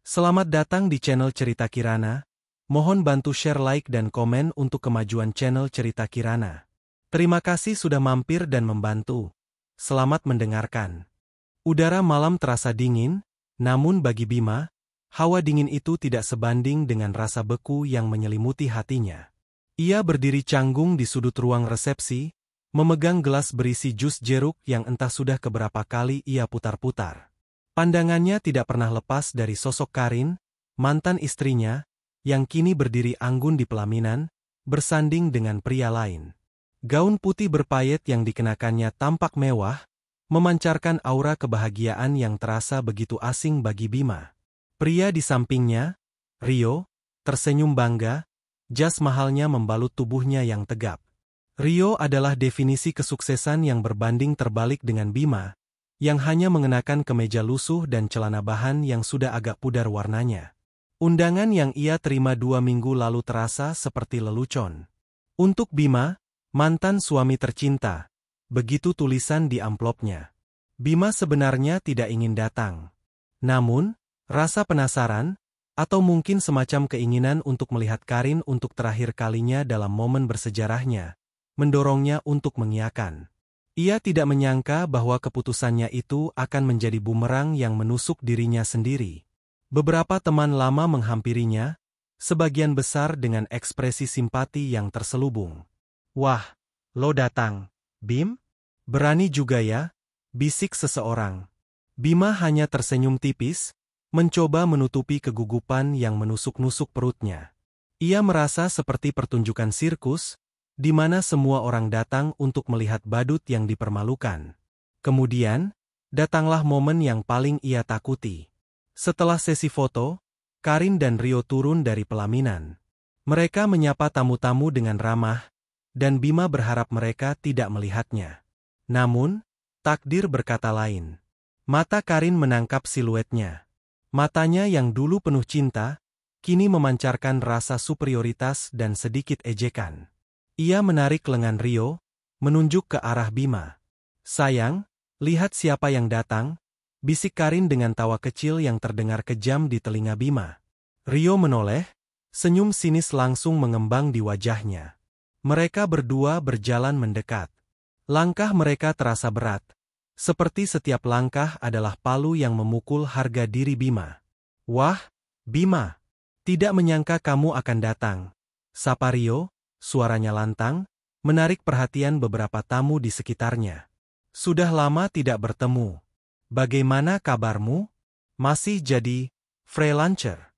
Selamat datang di channel Cerita Kirana. Mohon bantu share, like, dan komen untuk kemajuan channel Cerita Kirana. Terima kasih sudah mampir dan membantu. Selamat mendengarkan. Udara malam terasa dingin, namun bagi Bima, hawa dingin itu tidak sebanding dengan rasa beku yang menyelimuti hatinya. Ia berdiri canggung di sudut ruang resepsi, memegang gelas berisi jus jeruk yang entah sudah keberapa kali ia putar-putar. Pandangannya tidak pernah lepas dari sosok Karin, mantan istrinya, yang kini berdiri anggun di pelaminan, bersanding dengan pria lain. Gaun putih berpayet yang dikenakannya tampak mewah, memancarkan aura kebahagiaan yang terasa begitu asing bagi Bima. Pria di sampingnya, Rio, tersenyum bangga, jas mahalnya membalut tubuhnya yang tegap. Rio adalah definisi kesuksesan yang berbanding terbalik dengan Bima, yang hanya mengenakan kemeja lusuh dan celana bahan yang sudah agak pudar warnanya. Undangan yang ia terima 2 minggu lalu terasa seperti lelucon. Untuk Bima, mantan suami tercinta, begitu tulisan di amplopnya. Bima sebenarnya tidak ingin datang. Namun, rasa penasaran, atau mungkin semacam keinginan untuk melihat Karin untuk terakhir kalinya dalam momen bersejarahnya, mendorongnya untuk mengiyakan. Ia tidak menyangka bahwa keputusannya itu akan menjadi bumerang yang menusuk dirinya sendiri. Beberapa teman lama menghampirinya, sebagian besar dengan ekspresi simpati yang terselubung. "Wah, lo datang, Bim? Berani juga ya?" bisik seseorang. Bima hanya tersenyum tipis, mencoba menutupi kegugupan yang menusuk-nusuk perutnya. Ia merasa seperti pertunjukan sirkus, di mana semua orang datang untuk melihat badut yang dipermalukan. Kemudian, datanglah momen yang paling ia takuti. Setelah sesi foto, Karin dan Rio turun dari pelaminan. Mereka menyapa tamu-tamu dengan ramah, dan Bima berharap mereka tidak melihatnya. Namun, takdir berkata lain. Mata Karin menangkap siluetnya. Matanya yang dulu penuh cinta, kini memancarkan rasa superioritas dan sedikit ejekan. Ia menarik lengan Rio, menunjuk ke arah Bima. "Sayang, lihat siapa yang datang," bisik Karin dengan tawa kecil yang terdengar kejam di telinga Bima. Rio menoleh, senyum sinis langsung mengembang di wajahnya. Mereka berdua berjalan mendekat. Langkah mereka terasa berat, seperti setiap langkah adalah palu yang memukul harga diri Bima. "Wah, Bima, tidak menyangka kamu akan datang," sapa Rio. Suaranya lantang, menarik perhatian beberapa tamu di sekitarnya. "Sudah lama tidak bertemu. Bagaimana kabarmu? Masih jadi freelancer?"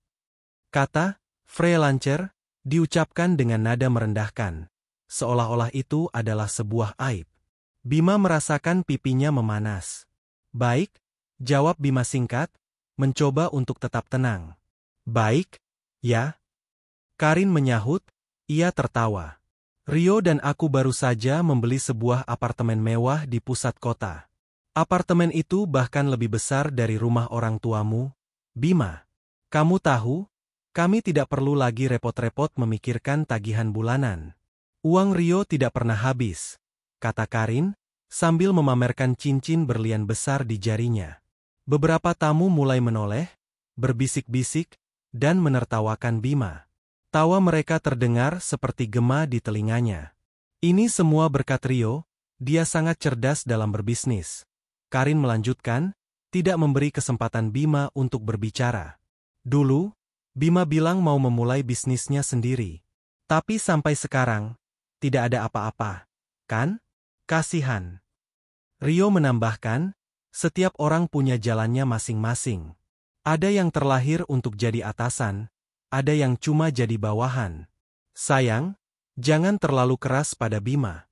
Kata freelancer diucapkan dengan nada merendahkan, seolah-olah itu adalah sebuah aib. Bima merasakan pipinya memanas. "Baik," jawab Bima singkat, mencoba untuk tetap tenang. "Baik, ya." Karin menyahut. Ia tertawa. "Rio dan aku baru saja membeli sebuah apartemen mewah di pusat kota. Apartemen itu bahkan lebih besar dari rumah orang tuamu, Bima. Kamu tahu, kami tidak perlu lagi repot-repot memikirkan tagihan bulanan. Uang Rio tidak pernah habis," kata Karin, sambil memamerkan cincin berlian besar di jarinya. Beberapa tamu mulai menoleh, berbisik-bisik, dan menertawakan Bima. Tawa mereka terdengar seperti gema di telinganya. "Ini semua berkat Rio, dia sangat cerdas dalam berbisnis." Karin melanjutkan, tidak memberi kesempatan Bima untuk berbicara. "Dulu, Bima bilang mau memulai bisnisnya sendiri. Tapi sampai sekarang, tidak ada apa-apa, kan? Kasihan." Rio menambahkan, "Setiap orang punya jalannya masing-masing. Ada yang terlahir untuk jadi atasan, ada yang cuma jadi bawahan. Sayang, jangan terlalu keras pada Bima."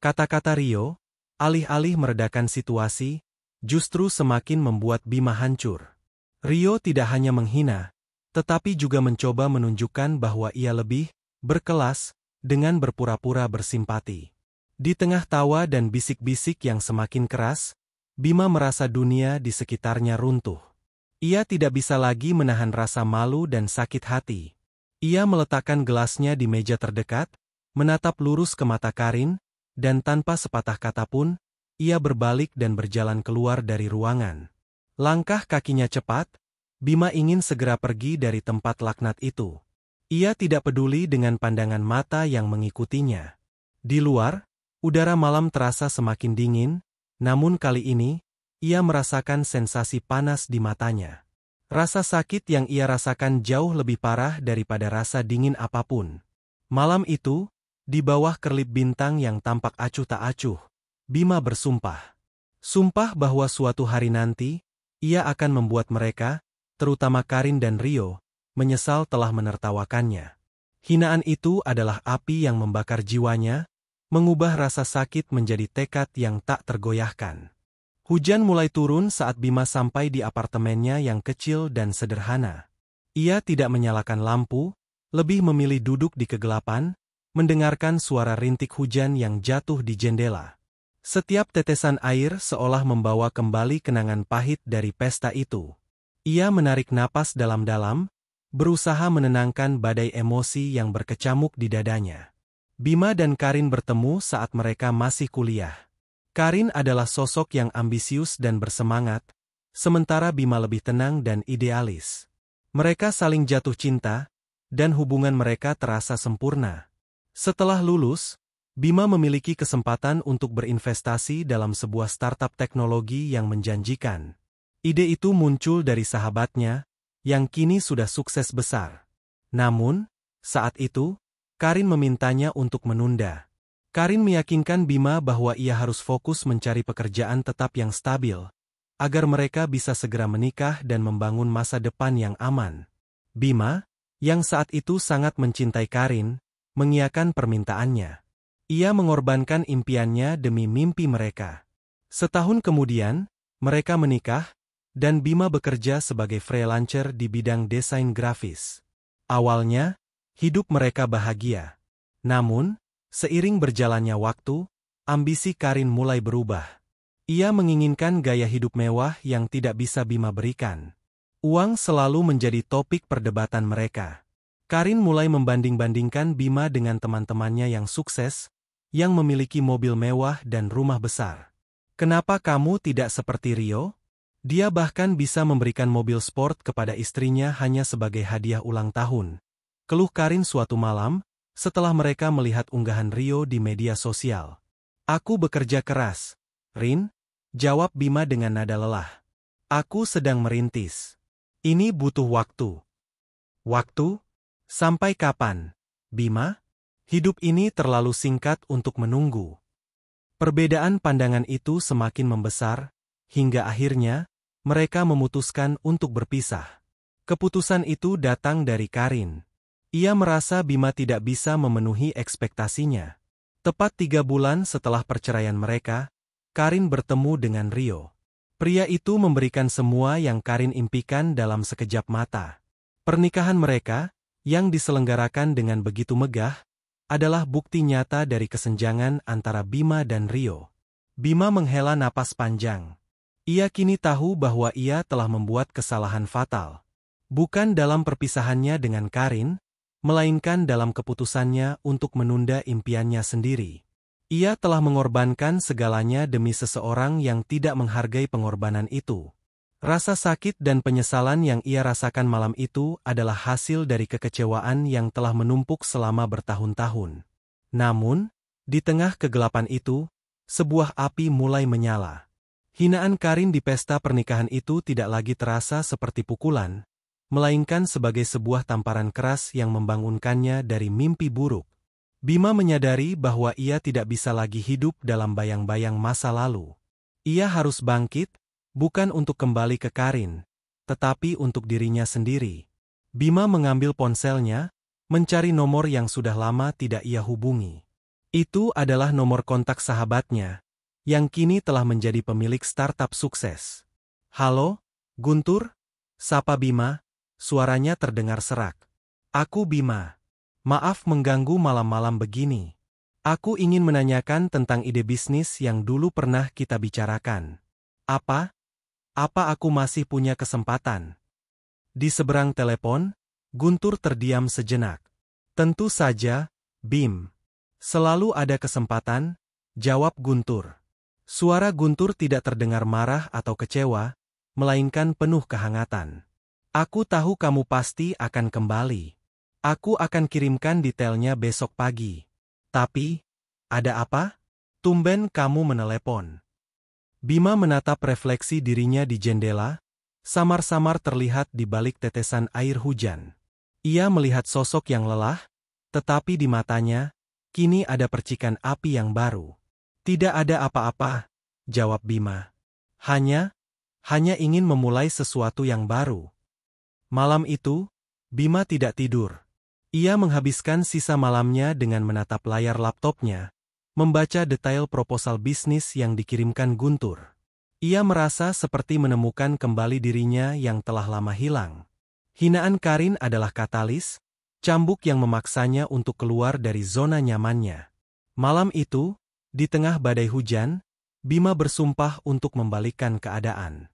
Kata-kata Rio, alih-alih meredakan situasi, justru semakin membuat Bima hancur. Rio tidak hanya menghina, tetapi juga mencoba menunjukkan bahwa ia lebih berkelas dengan berpura-pura bersimpati. Di tengah tawa dan bisik-bisik yang semakin keras, Bima merasa dunia di sekitarnya runtuh. Ia tidak bisa lagi menahan rasa malu dan sakit hati. Ia meletakkan gelasnya di meja terdekat, menatap lurus ke mata Karin, dan tanpa sepatah kata pun, ia berbalik dan berjalan keluar dari ruangan. Langkah kakinya cepat, Bima ingin segera pergi dari tempat laknat itu. Ia tidak peduli dengan pandangan mata yang mengikutinya. Di luar, udara malam terasa semakin dingin, namun kali ini, ia merasakan sensasi panas di matanya. Rasa sakit yang ia rasakan jauh lebih parah daripada rasa dingin apapun. Malam itu, di bawah kerlip bintang yang tampak acuh tak acuh, Bima bersumpah. Sumpah bahwa suatu hari nanti, ia akan membuat mereka, terutama Karin dan Rio, menyesal telah menertawakannya. Hinaan itu adalah api yang membakar jiwanya, mengubah rasa sakit menjadi tekad yang tak tergoyahkan. Hujan mulai turun saat Bima sampai di apartemennya yang kecil dan sederhana. Ia tidak menyalakan lampu, lebih memilih duduk di kegelapan, mendengarkan suara rintik hujan yang jatuh di jendela. Setiap tetesan air seolah membawa kembali kenangan pahit dari pesta itu. Ia menarik napas dalam-dalam, berusaha menenangkan badai emosi yang berkecamuk di dadanya. Bima dan Karin bertemu saat mereka masih kuliah. Karin adalah sosok yang ambisius dan bersemangat, sementara Bima lebih tenang dan idealis. Mereka saling jatuh cinta, dan hubungan mereka terasa sempurna. Setelah lulus, Bima memiliki kesempatan untuk berinvestasi dalam sebuah startup teknologi yang menjanjikan. Ide itu muncul dari sahabatnya, yang kini sudah sukses besar. Namun, saat itu, Karin memintanya untuk menunda. Karin meyakinkan Bima bahwa ia harus fokus mencari pekerjaan tetap yang stabil, agar mereka bisa segera menikah dan membangun masa depan yang aman. Bima, yang saat itu sangat mencintai Karin, mengiyakan permintaannya. Ia mengorbankan impiannya demi mimpi mereka. Setahun kemudian, mereka menikah, dan Bima bekerja sebagai freelancer di bidang desain grafis. Awalnya, hidup mereka bahagia. Namun, seiring berjalannya waktu, ambisi Karin mulai berubah. Ia menginginkan gaya hidup mewah yang tidak bisa Bima berikan. Uang selalu menjadi topik perdebatan mereka. Karin mulai membanding-bandingkan Bima dengan teman-temannya yang sukses, yang memiliki mobil mewah dan rumah besar. "Kenapa kamu tidak seperti Rio? Dia bahkan bisa memberikan mobil sport kepada istrinya hanya sebagai hadiah ulang tahun," keluh Karin suatu malam, setelah mereka melihat unggahan Rio di media sosial. "Aku bekerja keras, Rin," jawab Bima dengan nada lelah. "Aku sedang merintis. Ini butuh waktu." "Waktu? Sampai kapan, Bima? Hidup ini terlalu singkat untuk menunggu." Perbedaan pandangan itu semakin membesar, hingga akhirnya, mereka memutuskan untuk berpisah. Keputusan itu datang dari Karin. Ia merasa Bima tidak bisa memenuhi ekspektasinya. Tepat 3 bulan setelah perceraian mereka, Karin bertemu dengan Rio. Pria itu memberikan semua yang Karin impikan dalam sekejap mata. Pernikahan mereka, yang diselenggarakan dengan begitu megah, adalah bukti nyata dari kesenjangan antara Bima dan Rio. Bima menghela napas panjang. Ia kini tahu bahwa ia telah membuat kesalahan fatal. Bukan dalam perpisahannya dengan Karin, melainkan dalam keputusannya untuk menunda impiannya sendiri. Ia telah mengorbankan segalanya demi seseorang yang tidak menghargai pengorbanan itu. Rasa sakit dan penyesalan yang ia rasakan malam itu adalah hasil dari kekecewaan yang telah menumpuk selama bertahun-tahun. Namun, di tengah kegelapan itu, sebuah api mulai menyala. Hinaan Karin di pesta pernikahan itu tidak lagi terasa seperti pukulan, melainkan sebagai sebuah tamparan keras yang membangunkannya dari mimpi buruk. Bima menyadari bahwa ia tidak bisa lagi hidup dalam bayang-bayang masa lalu. Ia harus bangkit, bukan untuk kembali ke Karin, tetapi untuk dirinya sendiri. Bima mengambil ponselnya, mencari nomor yang sudah lama tidak ia hubungi. Itu adalah nomor kontak sahabatnya, yang kini telah menjadi pemilik startup sukses. "Halo, Guntur?" sapa Bima, suaranya terdengar serak. "Aku Bima. Maaf mengganggu malam-malam begini. Aku ingin menanyakan tentang ide bisnis yang dulu pernah kita bicarakan. Apa aku masih punya kesempatan?" Di seberang telepon, Guntur terdiam sejenak. "Tentu saja, Bim. Selalu ada kesempatan," jawab Guntur. Suara Guntur tidak terdengar marah atau kecewa, melainkan penuh kehangatan. Aku tahu kamu pasti akan kembali. Aku akan kirimkan detailnya besok pagi. Tapi, ada apa? Tumben kamu menelepon. Bima menatap refleksi dirinya di jendela, samar-samar terlihat di balik tetesan air hujan. Ia melihat sosok yang lelah, tetapi di matanya, kini ada percikan api yang baru. Tidak ada apa-apa, jawab Bima. Hanya ingin memulai sesuatu yang baru. Malam itu, Bima tidak tidur. Ia menghabiskan sisa malamnya dengan menatap layar laptopnya, membaca detail proposal bisnis yang dikirimkan Guntur. Ia merasa seperti menemukan kembali dirinya yang telah lama hilang. Hinaan Karin adalah katalis, cambuk yang memaksanya untuk keluar dari zona nyamannya. Malam itu, di tengah badai hujan, Bima bersumpah untuk membalikkan keadaan.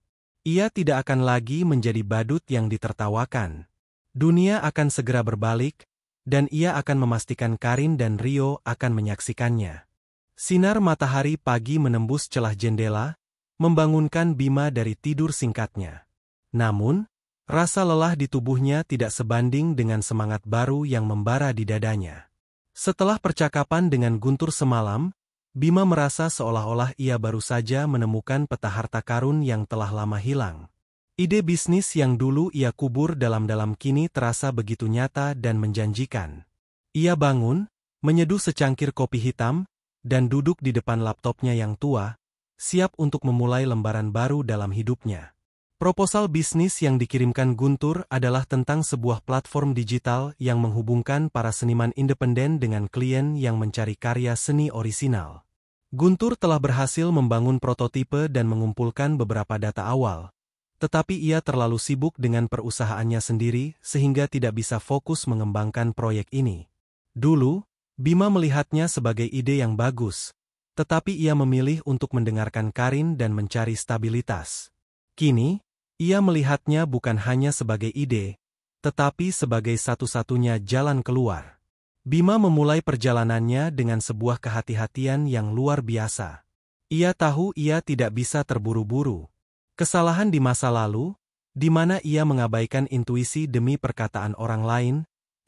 Ia tidak akan lagi menjadi badut yang ditertawakan. Dunia akan segera berbalik, dan ia akan memastikan Karin dan Rio akan menyaksikannya. Sinar matahari pagi menembus celah jendela, membangunkan Bima dari tidur singkatnya. Namun, rasa lelah di tubuhnya tidak sebanding dengan semangat baru yang membara di dadanya. Setelah percakapan dengan Guntur semalam, Bima merasa seolah-olah ia baru saja menemukan peta harta karun yang telah lama hilang. Ide bisnis yang dulu ia kubur dalam-dalam kini terasa begitu nyata dan menjanjikan. Ia bangun, menyeduh secangkir kopi hitam, dan duduk di depan laptopnya yang tua, siap untuk memulai lembaran baru dalam hidupnya. Proposal bisnis yang dikirimkan Guntur adalah tentang sebuah platform digital yang menghubungkan para seniman independen dengan klien yang mencari karya seni orisinal. Guntur telah berhasil membangun prototipe dan mengumpulkan beberapa data awal, tetapi ia terlalu sibuk dengan perusahaannya sendiri sehingga tidak bisa fokus mengembangkan proyek ini. Dulu, Bima melihatnya sebagai ide yang bagus, tetapi ia memilih untuk mendengarkan Karin dan mencari stabilitas. Kini, ia melihatnya bukan hanya sebagai ide, tetapi sebagai satu-satunya jalan keluar. Bima memulai perjalanannya dengan sebuah kehati-hatian yang luar biasa. Ia tahu ia tidak bisa terburu-buru. Kesalahan di masa lalu, di mana ia mengabaikan intuisi demi perkataan orang lain,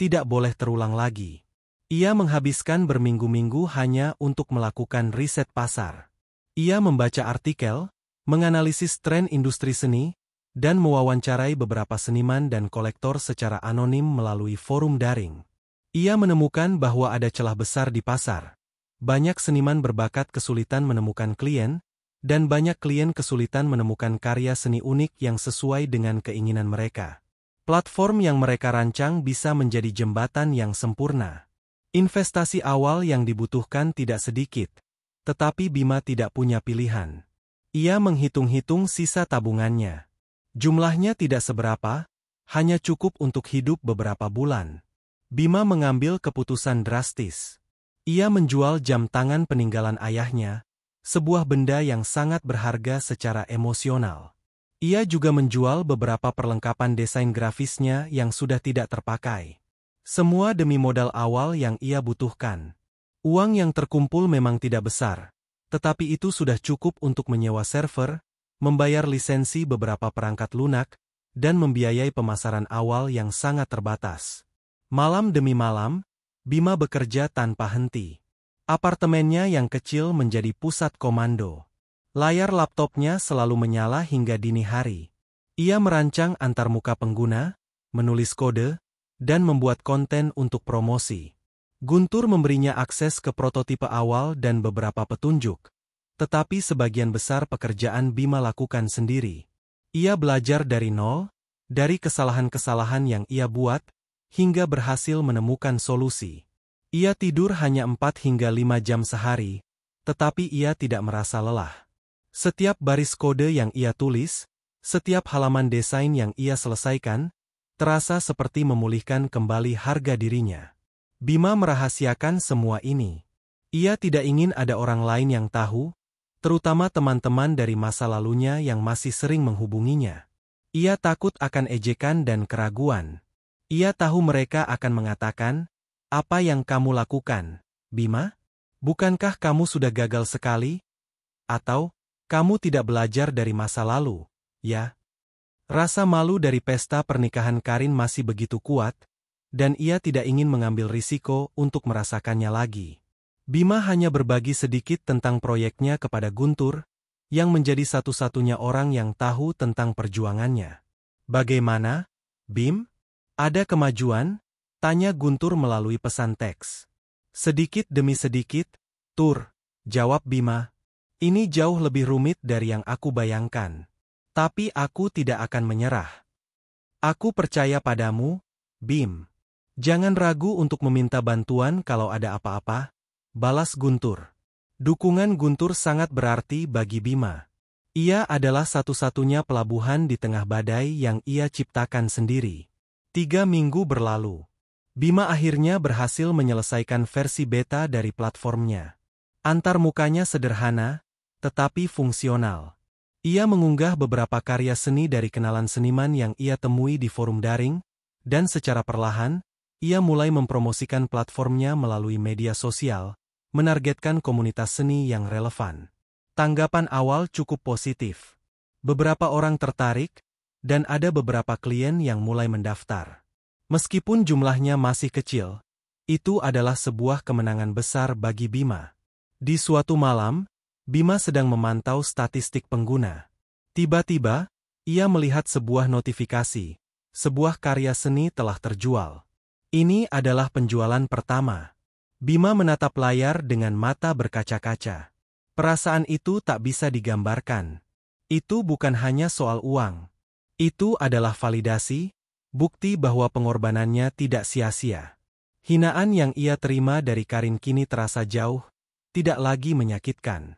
tidak boleh terulang lagi. Ia menghabiskan berminggu-minggu hanya untuk melakukan riset pasar. Ia membaca artikel, menganalisis tren industri seni, dan mewawancarai beberapa seniman dan kolektor secara anonim melalui forum daring. Ia menemukan bahwa ada celah besar di pasar. Banyak seniman berbakat kesulitan menemukan klien, dan banyak klien kesulitan menemukan karya seni unik yang sesuai dengan keinginan mereka. Platform yang mereka rancang bisa menjadi jembatan yang sempurna. Investasi awal yang dibutuhkan tidak sedikit, tetapi Bima tidak punya pilihan. Ia menghitung-hitung sisa tabungannya. Jumlahnya tidak seberapa, hanya cukup untuk hidup beberapa bulan. Bima mengambil keputusan drastis. Ia menjual jam tangan peninggalan ayahnya, sebuah benda yang sangat berharga secara emosional. Ia juga menjual beberapa perlengkapan desain grafisnya yang sudah tidak terpakai. Semua demi modal awal yang ia butuhkan. Uang yang terkumpul memang tidak besar, tetapi itu sudah cukup untuk menyewa server, membayar lisensi beberapa perangkat lunak, dan membiayai pemasaran awal yang sangat terbatas. Malam demi malam, Bima bekerja tanpa henti. Apartemennya yang kecil menjadi pusat komando. Layar laptopnya selalu menyala hingga dini hari. Ia merancang antarmuka pengguna, menulis kode, dan membuat konten untuk promosi. Guntur memberinya akses ke prototipe awal dan beberapa petunjuk, tetapi sebagian besar pekerjaan Bima lakukan sendiri. Ia belajar dari nol, dari kesalahan-kesalahan yang ia buat, hingga berhasil menemukan solusi. Ia tidur hanya 4 hingga 5 jam sehari, tetapi ia tidak merasa lelah. Setiap baris kode yang ia tulis, setiap halaman desain yang ia selesaikan, terasa seperti memulihkan kembali harga dirinya. Bima merahasiakan semua ini. Ia tidak ingin ada orang lain yang tahu, terutama teman-teman dari masa lalunya yang masih sering menghubunginya. Ia takut akan ejekan dan keraguan. Ia tahu mereka akan mengatakan, "Apa yang kamu lakukan, Bima? Bukankah kamu sudah gagal sekali? Atau, kamu tidak belajar dari masa lalu, ya?" Rasa malu dari pesta pernikahan Karin masih begitu kuat, dan ia tidak ingin mengambil risiko untuk merasakannya lagi. Bima hanya berbagi sedikit tentang proyeknya kepada Guntur, yang menjadi satu-satunya orang yang tahu tentang perjuangannya. "Bagaimana, Bim? Ada kemajuan?" tanya Guntur melalui pesan teks. "Sedikit demi sedikit, Tur," jawab Bima. "Ini jauh lebih rumit dari yang aku bayangkan. Tapi aku tidak akan menyerah. Aku percaya padamu, Bim. Jangan ragu untuk meminta bantuan kalau ada apa-apa," balas Guntur. Dukungan Guntur sangat berarti bagi Bima. Ia adalah satu-satunya pelabuhan di tengah badai yang ia ciptakan sendiri. 3 minggu berlalu. Bima akhirnya berhasil menyelesaikan versi beta dari platformnya. Antarmukanya sederhana, tetapi fungsional. Ia mengunggah beberapa karya seni dari kenalan seniman yang ia temui di forum daring, dan secara perlahan, ia mulai mempromosikan platformnya melalui media sosial, menargetkan komunitas seni yang relevan. Tanggapan awal cukup positif. Beberapa orang tertarik, dan ada beberapa klien yang mulai mendaftar. Meskipun jumlahnya masih kecil, itu adalah sebuah kemenangan besar bagi Bima. Di suatu malam, Bima sedang memantau statistik pengguna. Tiba-tiba, ia melihat sebuah notifikasi. Sebuah karya seni telah terjual. Ini adalah penjualan pertama. Bima menatap layar dengan mata berkaca-kaca. Perasaan itu tak bisa digambarkan. Itu bukan hanya soal uang. Itu adalah validasi, bukti bahwa pengorbanannya tidak sia-sia. Hinaan yang ia terima dari Karin kini terasa jauh, tidak lagi menyakitkan.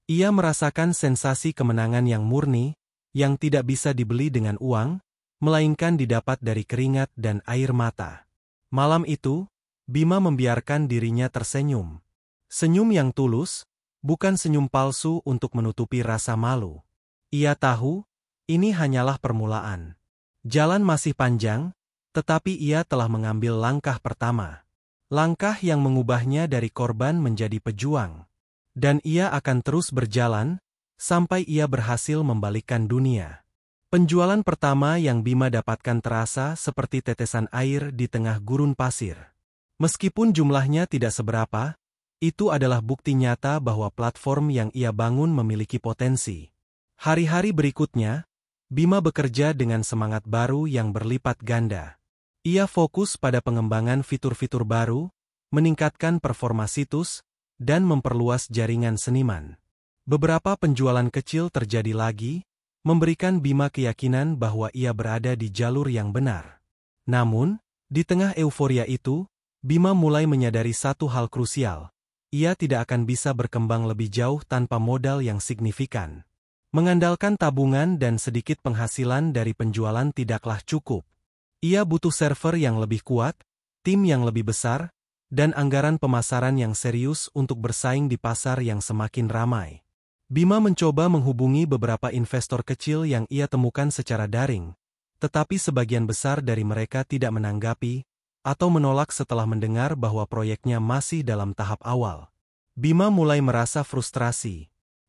Ia merasakan sensasi kemenangan yang murni, yang tidak bisa dibeli dengan uang, melainkan didapat dari keringat dan air mata. Malam itu, Bima membiarkan dirinya tersenyum. Senyum yang tulus, bukan senyum palsu untuk menutupi rasa malu. Ia tahu, ini hanyalah permulaan. Jalan masih panjang, tetapi ia telah mengambil langkah pertama. Langkah yang mengubahnya dari korban menjadi pejuang. Dan ia akan terus berjalan, sampai ia berhasil membalikkan dunia. Penjualan pertama yang Bima dapatkan terasa seperti tetesan air di tengah gurun pasir. Meskipun jumlahnya tidak seberapa, itu adalah bukti nyata bahwa platform yang ia bangun memiliki potensi. Hari-hari berikutnya, Bima bekerja dengan semangat baru yang berlipat ganda. Ia fokus pada pengembangan fitur-fitur baru, meningkatkan performa situs, dan memperluas jaringan seniman. Beberapa penjualan kecil terjadi lagi, memberikan Bima keyakinan bahwa ia berada di jalur yang benar. Namun, di tengah euforia itu, Bima mulai menyadari satu hal krusial. Ia tidak akan bisa berkembang lebih jauh tanpa modal yang signifikan. Mengandalkan tabungan dan sedikit penghasilan dari penjualan tidaklah cukup. Ia butuh server yang lebih kuat, tim yang lebih besar, dan anggaran pemasaran yang serius untuk bersaing di pasar yang semakin ramai. Bima mencoba menghubungi beberapa investor kecil yang ia temukan secara daring, tetapi sebagian besar dari mereka tidak menanggapi, atau menolak setelah mendengar bahwa proyeknya masih dalam tahap awal. Bima mulai merasa frustrasi.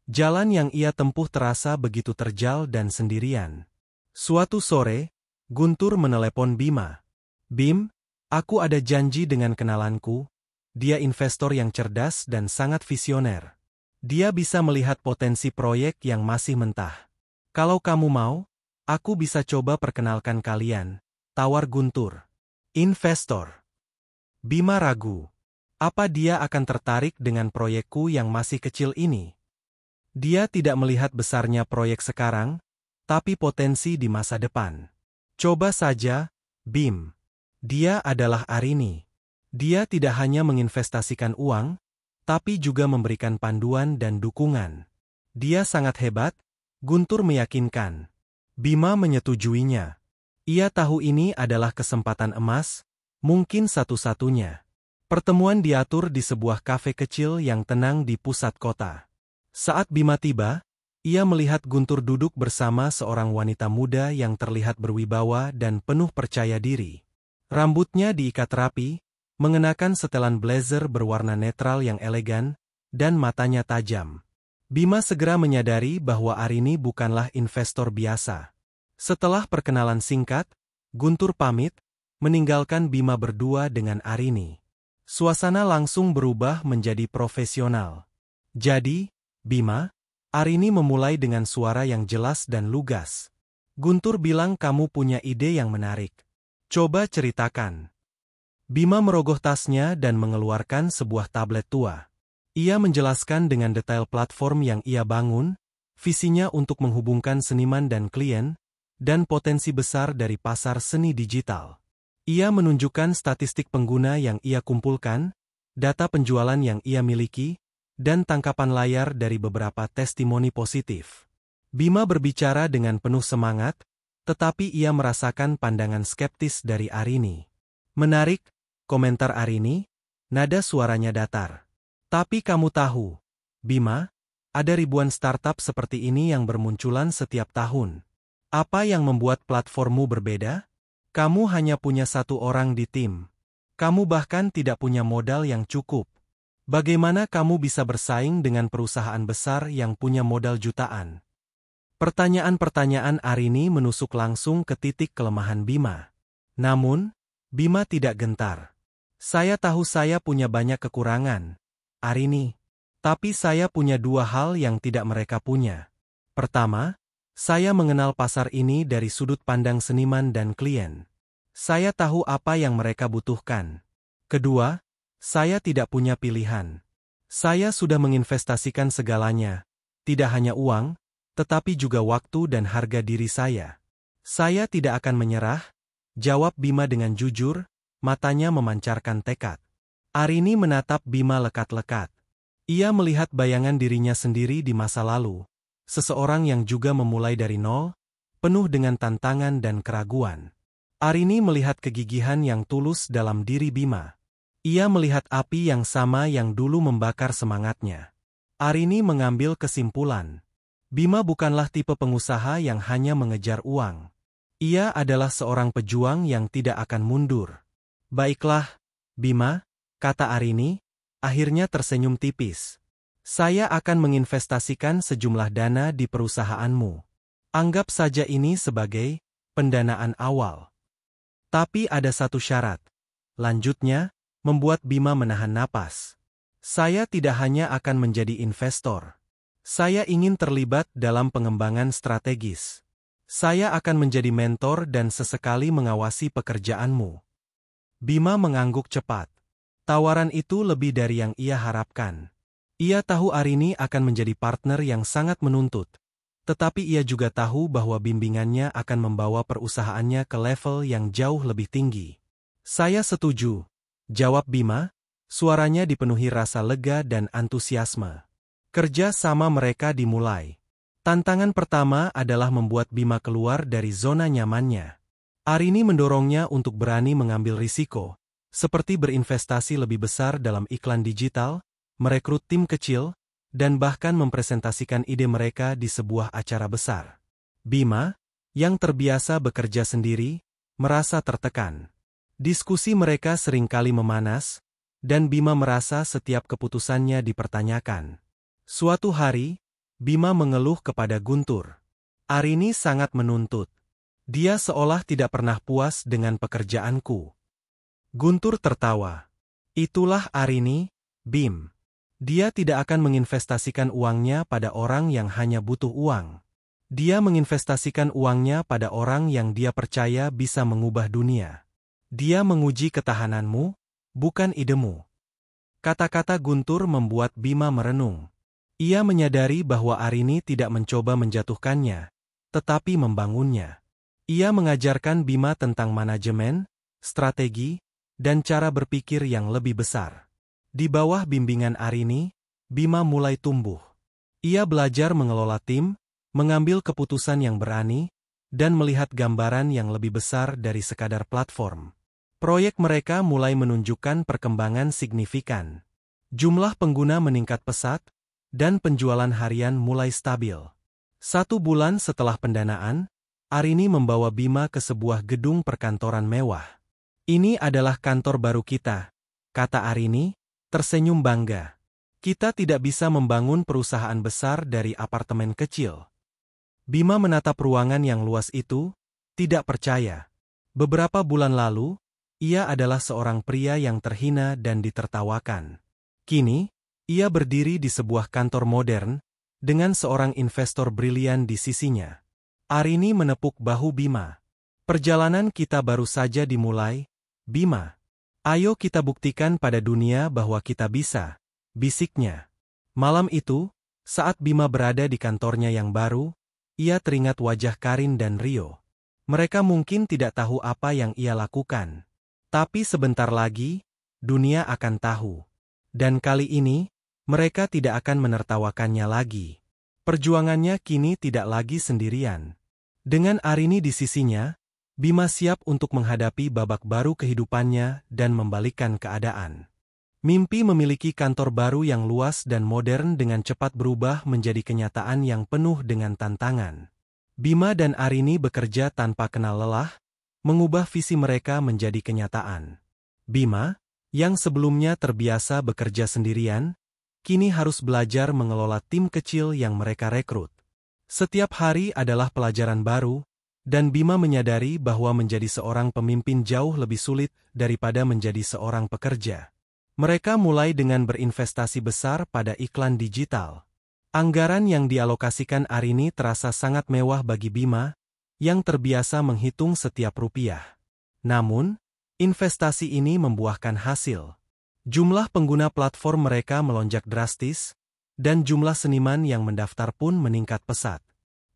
Jalan yang ia tempuh terasa begitu terjal dan sendirian. Suatu sore, Guntur menelepon Bima. "Bim, aku ada janji dengan kenalanku. Dia investor yang cerdas dan sangat visioner. Dia bisa melihat potensi proyek yang masih mentah. Kalau kamu mau, aku bisa coba perkenalkan kalian," tawar Guntur. Investor. Bima ragu. Apa dia akan tertarik dengan proyekku yang masih kecil ini? Dia tidak melihat besarnya proyek sekarang, tapi potensi di masa depan. Coba saja, Bim. Dia adalah Arini. Dia tidak hanya menginvestasikan uang, tapi juga memberikan panduan dan dukungan. Dia sangat hebat, Guntur meyakinkan. Bima menyetujuinya. Ia tahu ini adalah kesempatan emas, mungkin satu-satunya. Pertemuan diatur di sebuah kafe kecil yang tenang di pusat kota. Saat Bima tiba, ia melihat Guntur duduk bersama seorang wanita muda yang terlihat berwibawa dan penuh percaya diri. Rambutnya diikat rapi, mengenakan setelan blazer berwarna netral yang elegan, dan matanya tajam. Bima segera menyadari bahwa Arini bukanlah investor biasa. Setelah perkenalan singkat, Guntur pamit, meninggalkan Bima berdua dengan Arini. Suasana langsung berubah menjadi profesional. Jadi, Bima, Arini memulai dengan suara yang jelas dan lugas. Guntur bilang kamu punya ide yang menarik. Coba ceritakan. Bima merogoh tasnya dan mengeluarkan sebuah tablet tua. Ia menjelaskan dengan detail platform yang ia bangun, visinya untuk menghubungkan seniman dan klien, dan potensi besar dari pasar seni digital. Ia menunjukkan statistik pengguna yang ia kumpulkan, data penjualan yang ia miliki, dan tangkapan layar dari beberapa testimoni positif. Bima berbicara dengan penuh semangat, tetapi ia merasakan pandangan skeptis dari Arini. Menarik, komentar Arini, nada suaranya datar. Tapi kamu tahu, Bima, ada ribuan startup seperti ini yang bermunculan setiap tahun. Apa yang membuat platformmu berbeda? Kamu hanya punya satu orang di tim. Kamu bahkan tidak punya modal yang cukup. Bagaimana kamu bisa bersaing dengan perusahaan besar yang punya modal jutaan? Pertanyaan-pertanyaan Arini menusuk langsung ke titik kelemahan Bima. Namun, Bima tidak gentar. Saya tahu saya punya banyak kekurangan, Arini. Tapi saya punya dua hal yang tidak mereka punya. Pertama, saya mengenal pasar ini dari sudut pandang seniman dan klien. Saya tahu apa yang mereka butuhkan. Kedua, saya tidak punya pilihan. Saya sudah menginvestasikan segalanya, tidak hanya uang, tetapi juga waktu dan harga diri saya. Saya tidak akan menyerah, jawab Bima dengan jujur, matanya memancarkan tekad. Arini menatap Bima lekat-lekat. Ia melihat bayangan dirinya sendiri di masa lalu. Seseorang yang juga memulai dari nol, penuh dengan tantangan dan keraguan. Arini melihat kegigihan yang tulus dalam diri Bima. Ia melihat api yang sama yang dulu membakar semangatnya. Arini mengambil kesimpulan. Bima bukanlah tipe pengusaha yang hanya mengejar uang. Ia adalah seorang pejuang yang tidak akan mundur. Baiklah, Bima, kata Arini, akhirnya tersenyum tipis. Saya akan menginvestasikan sejumlah dana di perusahaanmu. Anggap saja ini sebagai pendanaan awal. Tapi ada satu syarat. Lanjutnya, membuat Bima menahan napas. Saya tidak hanya akan menjadi investor. Saya ingin terlibat dalam pengembangan strategis. Saya akan menjadi mentor dan sesekali mengawasi pekerjaanmu. Bima mengangguk cepat. Tawaran itu lebih dari yang ia harapkan. Ia tahu Arini akan menjadi partner yang sangat menuntut. Tetapi ia juga tahu bahwa bimbingannya akan membawa perusahaannya ke level yang jauh lebih tinggi. Saya setuju, jawab Bima, suaranya dipenuhi rasa lega dan antusiasme. Kerja sama mereka dimulai. Tantangan pertama adalah membuat Bima keluar dari zona nyamannya. Arini mendorongnya untuk berani mengambil risiko, seperti berinvestasi lebih besar dalam iklan digital, merekrut tim kecil, dan bahkan mempresentasikan ide mereka di sebuah acara besar. Bima, yang terbiasa bekerja sendiri, merasa tertekan. Diskusi mereka seringkali memanas, dan Bima merasa setiap keputusannya dipertanyakan. Suatu hari, Bima mengeluh kepada Guntur. Arini sangat menuntut. Dia seolah tidak pernah puas dengan pekerjaanku. Guntur tertawa. Itulah Arini, Bim. Dia tidak akan menginvestasikan uangnya pada orang yang hanya butuh uang. Dia menginvestasikan uangnya pada orang yang dia percaya bisa mengubah dunia. Dia menguji ketahananmu, bukan idemu. Kata-kata Guntur membuat Bima merenung. Ia menyadari bahwa Arini tidak mencoba menjatuhkannya, tetapi membangunnya. Ia mengajarkan Bima tentang manajemen, strategi, dan cara berpikir yang lebih besar. Di bawah bimbingan Arini, Bima mulai tumbuh. Ia belajar mengelola tim, mengambil keputusan yang berani, dan melihat gambaran yang lebih besar dari sekadar platform. Proyek mereka mulai menunjukkan perkembangan signifikan. Jumlah pengguna meningkat pesat, dan penjualan harian mulai stabil. 1 bulan setelah pendanaan, Arini membawa Bima ke sebuah gedung perkantoran mewah. Ini adalah kantor baru kita, kata Arini, tersenyum bangga. Kita tidak bisa membangun perusahaan besar dari apartemen kecil. Bima menatap ruangan yang luas itu, tidak percaya. Beberapa bulan lalu, ia adalah seorang pria yang terhina dan ditertawakan. Kini, ia berdiri di sebuah kantor modern, dengan seorang investor brilian di sisinya. Arini menepuk bahu Bima. Perjalanan kita baru saja dimulai, Bima. Ayo kita buktikan pada dunia bahwa kita bisa, bisiknya. Malam itu, saat Bima berada di kantornya yang baru, ia teringat wajah Karin dan Rio. Mereka mungkin tidak tahu apa yang ia lakukan. Tapi sebentar lagi, dunia akan tahu. Dan kali ini, mereka tidak akan menertawakannya lagi. Perjuangannya kini tidak lagi sendirian. Dengan Arini di sisinya, Bima siap untuk menghadapi babak baru kehidupannya dan membalikkan keadaan. Mimpi memiliki kantor baru yang luas dan modern dengan cepat berubah menjadi kenyataan yang penuh dengan tantangan. Bima dan Arini bekerja tanpa kenal lelah, mengubah visi mereka menjadi kenyataan. Bima, yang sebelumnya terbiasa bekerja sendirian, kini harus belajar mengelola tim kecil yang mereka rekrut. Setiap hari adalah pelajaran baru, dan Bima menyadari bahwa menjadi seorang pemimpin jauh lebih sulit daripada menjadi seorang pekerja. Mereka mulai dengan berinvestasi besar pada iklan digital. Anggaran yang dialokasikan Arini terasa sangat mewah bagi Bima, yang terbiasa menghitung setiap rupiah. Namun, investasi ini membuahkan hasil. Jumlah pengguna platform mereka melonjak drastis, dan jumlah seniman yang mendaftar pun meningkat pesat.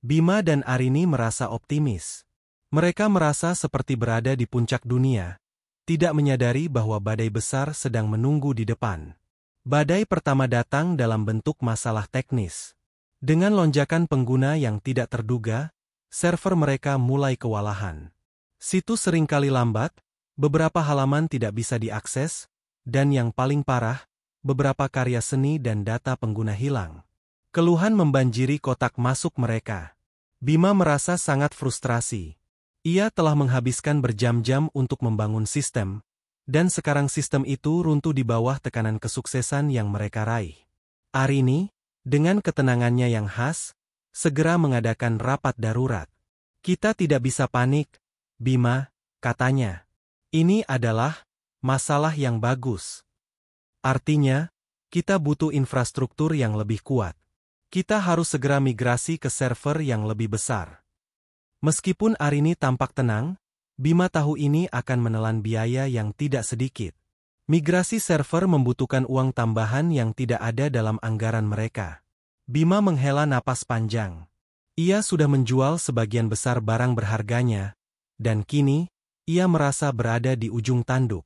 Bima dan Arini merasa optimis. Mereka merasa seperti berada di puncak dunia, tidak menyadari bahwa badai besar sedang menunggu di depan. Badai pertama datang dalam bentuk masalah teknis. Dengan lonjakan pengguna yang tidak terduga, server mereka mulai kewalahan. Situs seringkali lambat, beberapa halaman tidak bisa diakses, dan yang paling parah, beberapa karya seni dan data pengguna hilang. Keluhan membanjiri kotak masuk mereka. Bima merasa sangat frustrasi. Ia telah menghabiskan berjam-jam untuk membangun sistem, dan sekarang sistem itu runtuh di bawah tekanan kesuksesan yang mereka raih. Arini, dengan ketenangannya yang khas, segera mengadakan rapat darurat. Kita tidak bisa panik, Bima, katanya. Ini adalah masalah yang bagus. Artinya, kita butuh infrastruktur yang lebih kuat. Kita harus segera migrasi ke server yang lebih besar. Meskipun Arini tampak tenang, Bima tahu ini akan menelan biaya yang tidak sedikit. Migrasi server membutuhkan uang tambahan yang tidak ada dalam anggaran mereka. Bima menghela napas panjang. Ia sudah menjual sebagian besar barang berharganya, dan kini, ia merasa berada di ujung tanduk.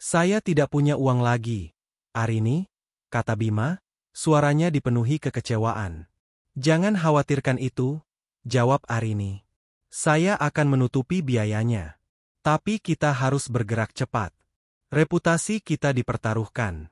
Saya tidak punya uang lagi, Arini, kata Bima, suaranya dipenuhi kekecewaan. Jangan khawatirkan itu, jawab Arini. Saya akan menutupi biayanya. Tapi kita harus bergerak cepat. Reputasi kita dipertaruhkan.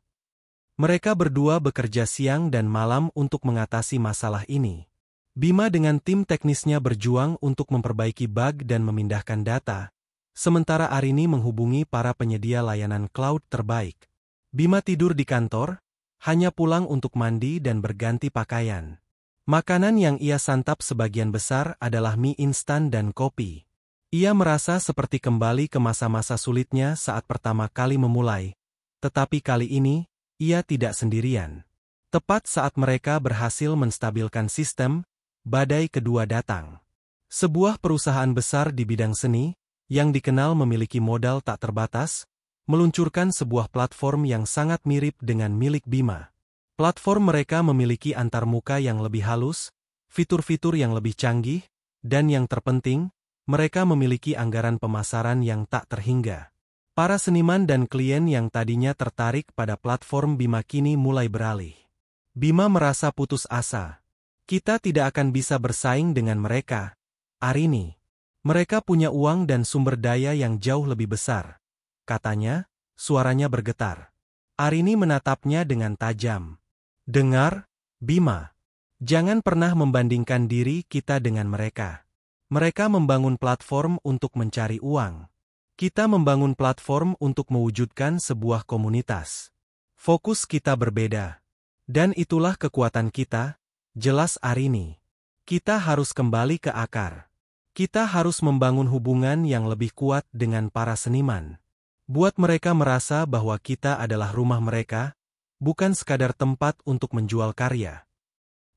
Mereka berdua bekerja siang dan malam untuk mengatasi masalah ini. Bima dengan tim teknisnya berjuang untuk memperbaiki bug dan memindahkan data, sementara Arini menghubungi para penyedia layanan cloud terbaik. Bima tidur di kantor, hanya pulang untuk mandi dan berganti pakaian. Makanan yang ia santap sebagian besar adalah mie instan dan kopi. Ia merasa seperti kembali ke masa-masa sulitnya saat pertama kali memulai, tetapi kali ini, ia tidak sendirian. Tepat saat mereka berhasil menstabilkan sistem, badai kedua datang. Sebuah perusahaan besar di bidang seni, yang dikenal memiliki modal tak terbatas, meluncurkan sebuah platform yang sangat mirip dengan milik Bima. Platform mereka memiliki antarmuka yang lebih halus, fitur-fitur yang lebih canggih, dan yang terpenting, mereka memiliki anggaran pemasaran yang tak terhingga. Para seniman dan klien yang tadinya tertarik pada platform Bima kini mulai beralih. Bima merasa putus asa. Kita tidak akan bisa bersaing dengan mereka, Arini. Mereka punya uang dan sumber daya yang jauh lebih besar. Katanya, suaranya bergetar. Arini menatapnya dengan tajam. Dengar, Bima. Jangan pernah membandingkan diri kita dengan mereka. Mereka membangun platform untuk mencari uang. Kita membangun platform untuk mewujudkan sebuah komunitas. Fokus kita berbeda. Dan itulah kekuatan kita, jelas Arini. Kita harus kembali ke akar. Kita harus membangun hubungan yang lebih kuat dengan para seniman. Buat mereka merasa bahwa kita adalah rumah mereka, bukan sekadar tempat untuk menjual karya.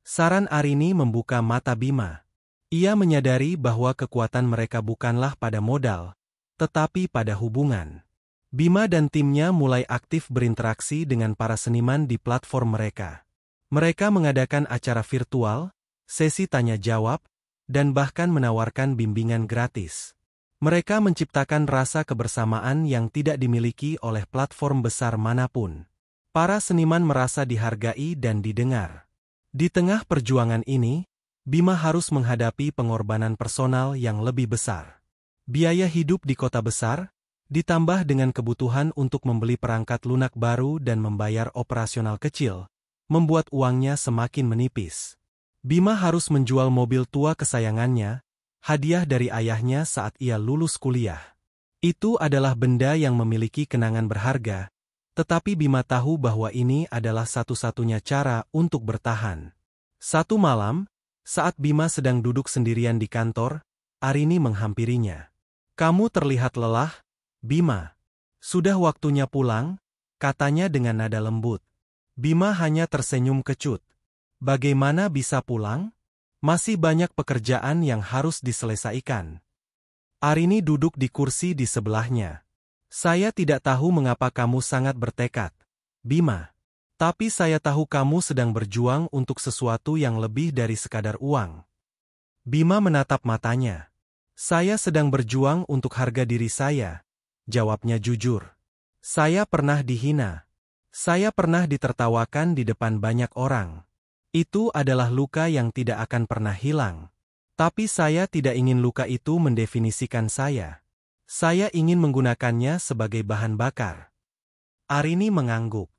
Saran Arini membuka mata Bima. Ia menyadari bahwa kekuatan mereka bukanlah pada modal, tetapi pada hubungan. Bima dan timnya mulai aktif berinteraksi dengan para seniman di platform mereka. Mereka mengadakan acara virtual, sesi tanya-jawab, dan bahkan menawarkan bimbingan gratis. Mereka menciptakan rasa kebersamaan yang tidak dimiliki oleh platform besar manapun. Para seniman merasa dihargai dan didengar. Di tengah perjuangan ini, Bima harus menghadapi pengorbanan personal yang lebih besar. Biaya hidup di kota besar, ditambah dengan kebutuhan untuk membeli perangkat lunak baru dan membayar operasional kecil, membuat uangnya semakin menipis. Bima harus menjual mobil tua kesayangannya, hadiah dari ayahnya saat ia lulus kuliah. Itu adalah benda yang memiliki kenangan berharga, tetapi Bima tahu bahwa ini adalah satu-satunya cara untuk bertahan. Satu malam, saat Bima sedang duduk sendirian di kantor, Arini menghampirinya. "Kamu terlihat lelah, Bima. Sudah waktunya pulang," katanya dengan nada lembut. Bima hanya tersenyum kecut. "Bagaimana bisa pulang? Masih banyak pekerjaan yang harus diselesaikan." Arini duduk di kursi di sebelahnya. "Saya tidak tahu mengapa kamu sangat bertekad, Bima. Tapi saya tahu kamu sedang berjuang untuk sesuatu yang lebih dari sekadar uang." Bima menatap matanya. "Saya sedang berjuang untuk harga diri saya," jawabnya jujur. "Saya pernah dihina. Saya pernah ditertawakan di depan banyak orang. Itu adalah luka yang tidak akan pernah hilang. Tapi saya tidak ingin luka itu mendefinisikan saya. Saya ingin menggunakannya sebagai bahan bakar." Arini mengangguk.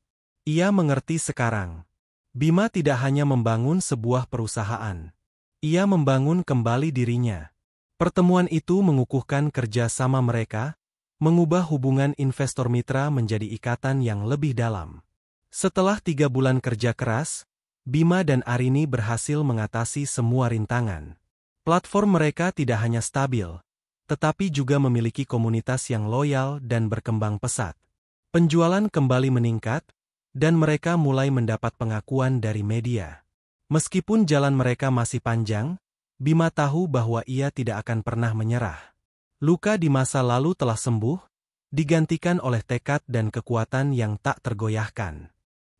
Ia mengerti sekarang. Bima tidak hanya membangun sebuah perusahaan. Ia membangun kembali dirinya. Pertemuan itu mengukuhkan kerja sama mereka, mengubah hubungan investor mitra menjadi ikatan yang lebih dalam. Setelah 3 bulan kerja keras, Bima dan Arini berhasil mengatasi semua rintangan. Platform mereka tidak hanya stabil, tetapi juga memiliki komunitas yang loyal dan berkembang pesat. Penjualan kembali meningkat, dan mereka mulai mendapat pengakuan dari media. Meskipun jalan mereka masih panjang, Bima tahu bahwa ia tidak akan pernah menyerah. Luka di masa lalu telah sembuh, digantikan oleh tekad dan kekuatan yang tak tergoyahkan.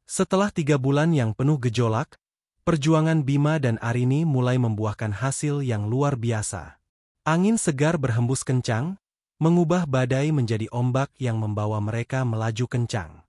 Setelah 3 bulan yang penuh gejolak, perjuangan Bima dan Arini mulai membuahkan hasil yang luar biasa. Angin segar berhembus kencang, mengubah badai menjadi ombak yang membawa mereka melaju kencang.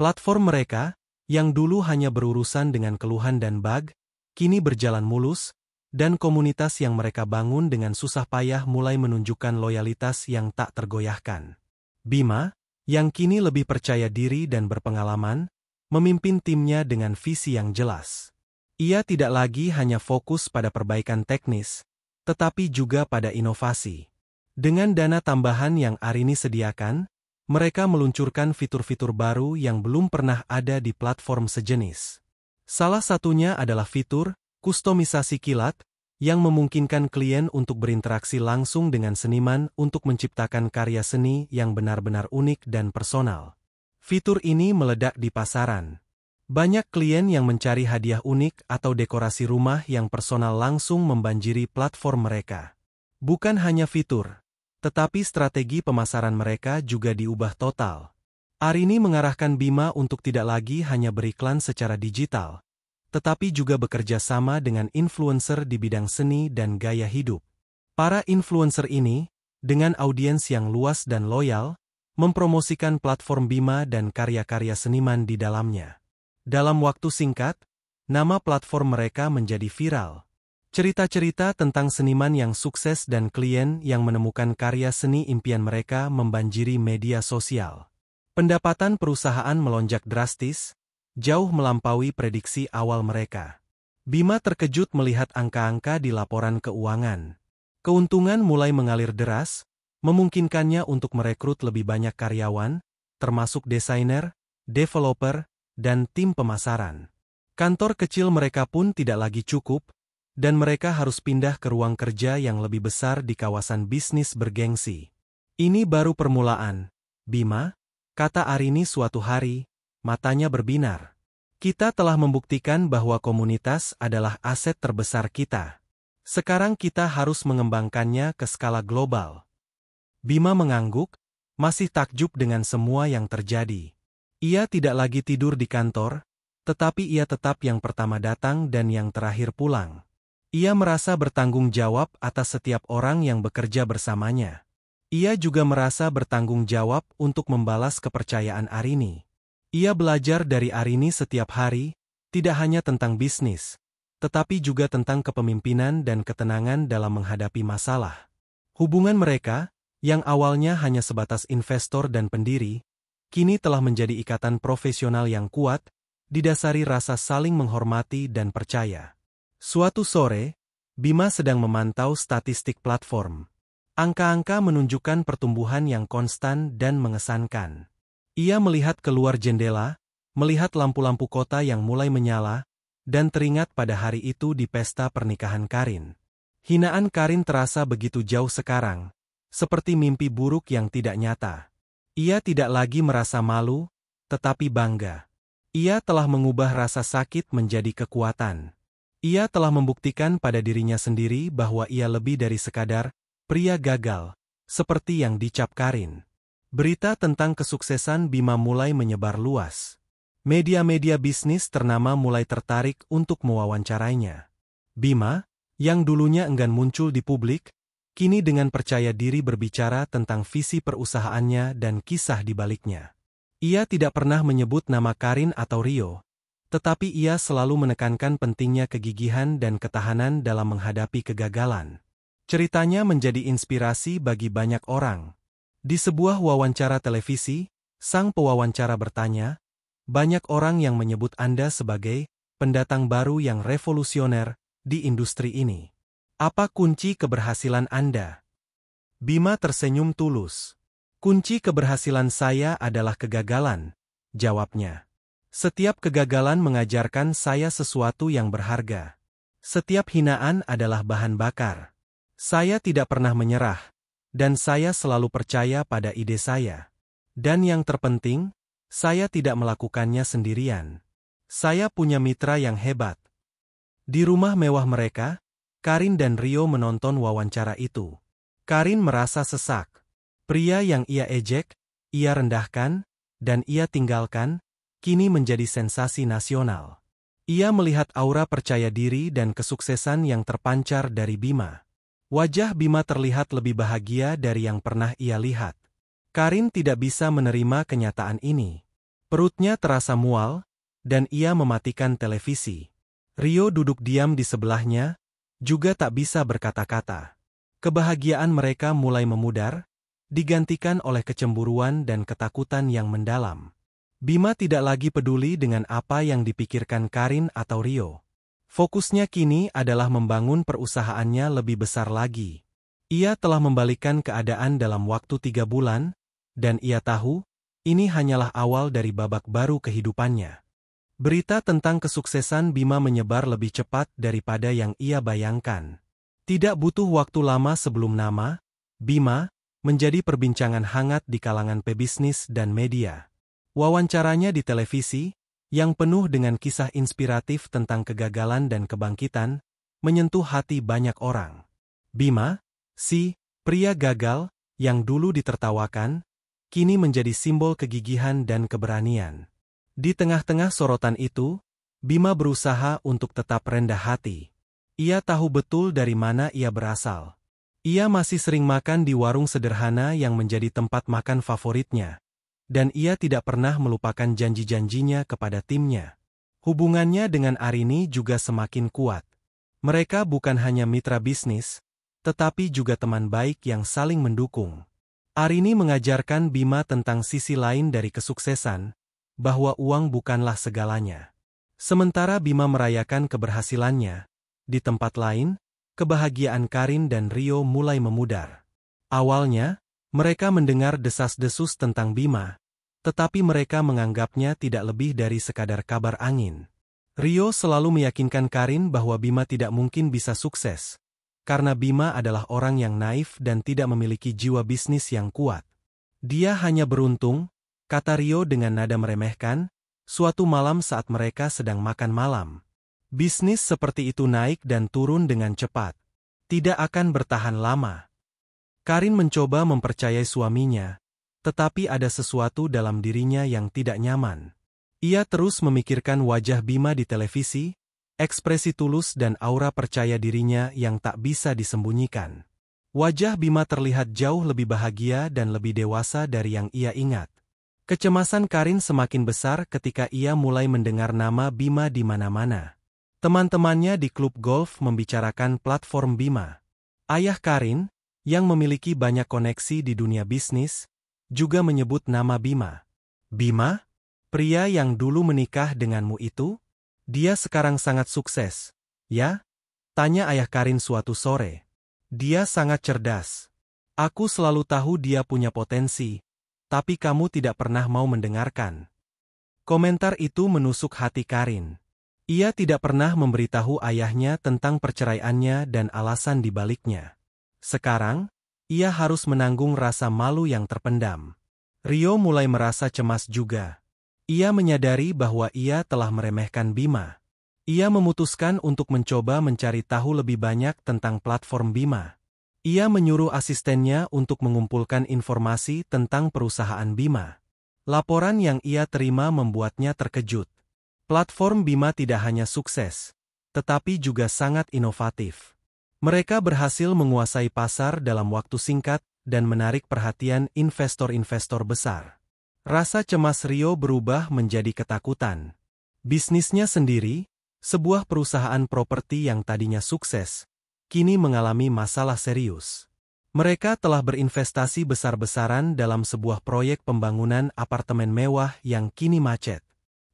Platform mereka, yang dulu hanya berurusan dengan keluhan dan bug, kini berjalan mulus, dan komunitas yang mereka bangun dengan susah payah mulai menunjukkan loyalitas yang tak tergoyahkan. Bima, yang kini lebih percaya diri dan berpengalaman, memimpin timnya dengan visi yang jelas. Ia tidak lagi hanya fokus pada perbaikan teknis, tetapi juga pada inovasi. Dengan dana tambahan yang Arini sediakan, mereka meluncurkan fitur-fitur baru yang belum pernah ada di platform sejenis. Salah satunya adalah fitur kustomisasi kilat, yang memungkinkan klien untuk berinteraksi langsung dengan seniman untuk menciptakan karya seni yang benar-benar unik dan personal. Fitur ini meledak di pasaran. Banyak klien yang mencari hadiah unik atau dekorasi rumah yang personal langsung membanjiri platform mereka. Bukan hanya fitur, tetapi strategi pemasaran mereka juga diubah total. Arini mengarahkan Bima untuk tidak lagi hanya beriklan secara digital, tetapi juga bekerja sama dengan influencer di bidang seni dan gaya hidup. Para influencer ini, dengan audiens yang luas dan loyal, mempromosikan platform Bima dan karya-karya seniman di dalamnya. Dalam waktu singkat, nama platform mereka menjadi viral. Cerita-cerita tentang seniman yang sukses dan klien yang menemukan karya seni impian mereka membanjiri media sosial. Pendapatan perusahaan melonjak drastis, jauh melampaui prediksi awal mereka. Bima terkejut melihat angka-angka di laporan keuangan. Keuntungan mulai mengalir deras, memungkinkannya untuk merekrut lebih banyak karyawan, termasuk desainer, developer, dan tim pemasaran. Kantor kecil mereka pun tidak lagi cukup, dan mereka harus pindah ke ruang kerja yang lebih besar di kawasan bisnis bergengsi. Ini baru permulaan, Bima, kata Arini suatu hari, matanya berbinar. Kita telah membuktikan bahwa komunitas adalah aset terbesar kita. Sekarang kita harus mengembangkannya ke skala global. Bima mengangguk, masih takjub dengan semua yang terjadi. Ia tidak lagi tidur di kantor, tetapi ia tetap yang pertama datang dan yang terakhir pulang. Ia merasa bertanggung jawab atas setiap orang yang bekerja bersamanya. Ia juga merasa bertanggung jawab untuk membalas kepercayaan Arini. Ia belajar dari Arini setiap hari, tidak hanya tentang bisnis, tetapi juga tentang kepemimpinan dan ketenangan dalam menghadapi masalah. Hubungan mereka, yang awalnya hanya sebatas investor dan pendiri, kini telah menjadi ikatan profesional yang kuat, didasari rasa saling menghormati dan percaya. Suatu sore, Bima sedang memantau statistik platform. Angka-angka menunjukkan pertumbuhan yang konstan dan mengesankan. Ia melihat keluar jendela, melihat lampu-lampu kota yang mulai menyala, dan teringat pada hari itu di pesta pernikahan Karin. Hinaan Karin terasa begitu jauh sekarang, seperti mimpi buruk yang tidak nyata. Ia tidak lagi merasa malu, tetapi bangga. Ia telah mengubah rasa sakit menjadi kekuatan. Ia telah membuktikan pada dirinya sendiri bahwa ia lebih dari sekadar pria gagal, seperti yang dicap Karin. Berita tentang kesuksesan Bima mulai menyebar luas. Media-media bisnis ternama mulai tertarik untuk mewawancarainya. Bima, yang dulunya enggan muncul di publik, kini dengan percaya diri berbicara tentang visi perusahaannya dan kisah di baliknya. Ia tidak pernah menyebut nama Karin atau Rio, tetapi ia selalu menekankan pentingnya kegigihan dan ketahanan dalam menghadapi kegagalan. Ceritanya menjadi inspirasi bagi banyak orang. Di sebuah wawancara televisi, sang pewawancara bertanya, banyak orang yang menyebut Anda sebagai pendatang baru yang revolusioner di industri ini. Apa kunci keberhasilan Anda? Bima tersenyum tulus. Kunci keberhasilan saya adalah kegagalan, jawabnya. Setiap kegagalan mengajarkan saya sesuatu yang berharga. Setiap hinaan adalah bahan bakar. Saya tidak pernah menyerah, dan saya selalu percaya pada ide saya. Dan yang terpenting, saya tidak melakukannya sendirian. Saya punya mitra yang hebat. Di rumah mewah mereka, Karin dan Rio menonton wawancara itu. Karin merasa sesak. Pria yang ia ejek, ia rendahkan, dan ia tinggalkan, kini menjadi sensasi nasional. Ia melihat aura percaya diri dan kesuksesan yang terpancar dari Bima. Wajah Bima terlihat lebih bahagia dari yang pernah ia lihat. Karin tidak bisa menerima kenyataan ini. Perutnya terasa mual, dan ia mematikan televisi. Rio duduk diam di sebelahnya, juga tak bisa berkata-kata. Kebahagiaan mereka mulai memudar, digantikan oleh kecemburuan dan ketakutan yang mendalam. Bima tidak lagi peduli dengan apa yang dipikirkan Karin atau Rio. Fokusnya kini adalah membangun perusahaannya lebih besar lagi. Ia telah membalikkan keadaan dalam waktu 3 bulan, dan ia tahu, ini hanyalah awal dari babak baru kehidupannya. Berita tentang kesuksesan Bima menyebar lebih cepat daripada yang ia bayangkan. Tidak butuh waktu lama sebelum nama Bima menjadi perbincangan hangat di kalangan pebisnis dan media. Wawancaranya di televisi, yang penuh dengan kisah inspiratif tentang kegagalan dan kebangkitan, menyentuh hati banyak orang. Bima, si pria gagal, yang dulu ditertawakan, kini menjadi simbol kegigihan dan keberanian. Di tengah-tengah sorotan itu, Bima berusaha untuk tetap rendah hati. Ia tahu betul dari mana ia berasal. Ia masih sering makan di warung sederhana yang menjadi tempat makan favoritnya. Dan ia tidak pernah melupakan janji-janjinya kepada timnya. Hubungannya dengan Arini juga semakin kuat. Mereka bukan hanya mitra bisnis, tetapi juga teman baik yang saling mendukung. Arini mengajarkan Bima tentang sisi lain dari kesuksesan, bahwa uang bukanlah segalanya. Sementara Bima merayakan keberhasilannya, di tempat lain, kebahagiaan Karin dan Rio mulai memudar. Awalnya, mereka mendengar desas-desus tentang Bima, tetapi mereka menganggapnya tidak lebih dari sekadar kabar angin. Rio selalu meyakinkan Karin bahwa Bima tidak mungkin bisa sukses, karena Bima adalah orang yang naif dan tidak memiliki jiwa bisnis yang kuat. Dia hanya beruntung, kata Rio dengan nada meremehkan, suatu malam saat mereka sedang makan malam. Bisnis seperti itu naik dan turun dengan cepat. Tidak akan bertahan lama. Karin mencoba mempercayai suaminya, tetapi ada sesuatu dalam dirinya yang tidak nyaman. Ia terus memikirkan wajah Bima di televisi, ekspresi tulus dan aura percaya dirinya yang tak bisa disembunyikan. Wajah Bima terlihat jauh lebih bahagia dan lebih dewasa dari yang ia ingat. Kecemasan Karin semakin besar ketika ia mulai mendengar nama Bima di mana-mana. Teman-temannya di klub golf membicarakan platform Bima. Ayah Karin, yang memiliki banyak koneksi di dunia bisnis, juga menyebut nama Bima. Bima? Pria yang dulu menikah denganmu itu? Dia sekarang sangat sukses, ya? Tanya ayah Karin suatu sore. Dia sangat cerdas. Aku selalu tahu dia punya potensi, tapi kamu tidak pernah mau mendengarkan. Komentar itu menusuk hati Karin. Ia tidak pernah memberitahu ayahnya tentang perceraiannya dan alasan di baliknya. Sekarang, ia harus menanggung rasa malu yang terpendam. Rio mulai merasa cemas juga. Ia menyadari bahwa ia telah meremehkan Bima. Ia memutuskan untuk mencoba mencari tahu lebih banyak tentang platform Bima. Ia menyuruh asistennya untuk mengumpulkan informasi tentang perusahaan Bima. Laporan yang ia terima membuatnya terkejut. Platform Bima tidak hanya sukses, tetapi juga sangat inovatif. Mereka berhasil menguasai pasar dalam waktu singkat dan menarik perhatian investor-investor besar. Rasa cemas Rio berubah menjadi ketakutan. Bisnisnya sendiri, sebuah perusahaan properti yang tadinya sukses, kini mengalami masalah serius. Mereka telah berinvestasi besar-besaran dalam sebuah proyek pembangunan apartemen mewah yang kini macet.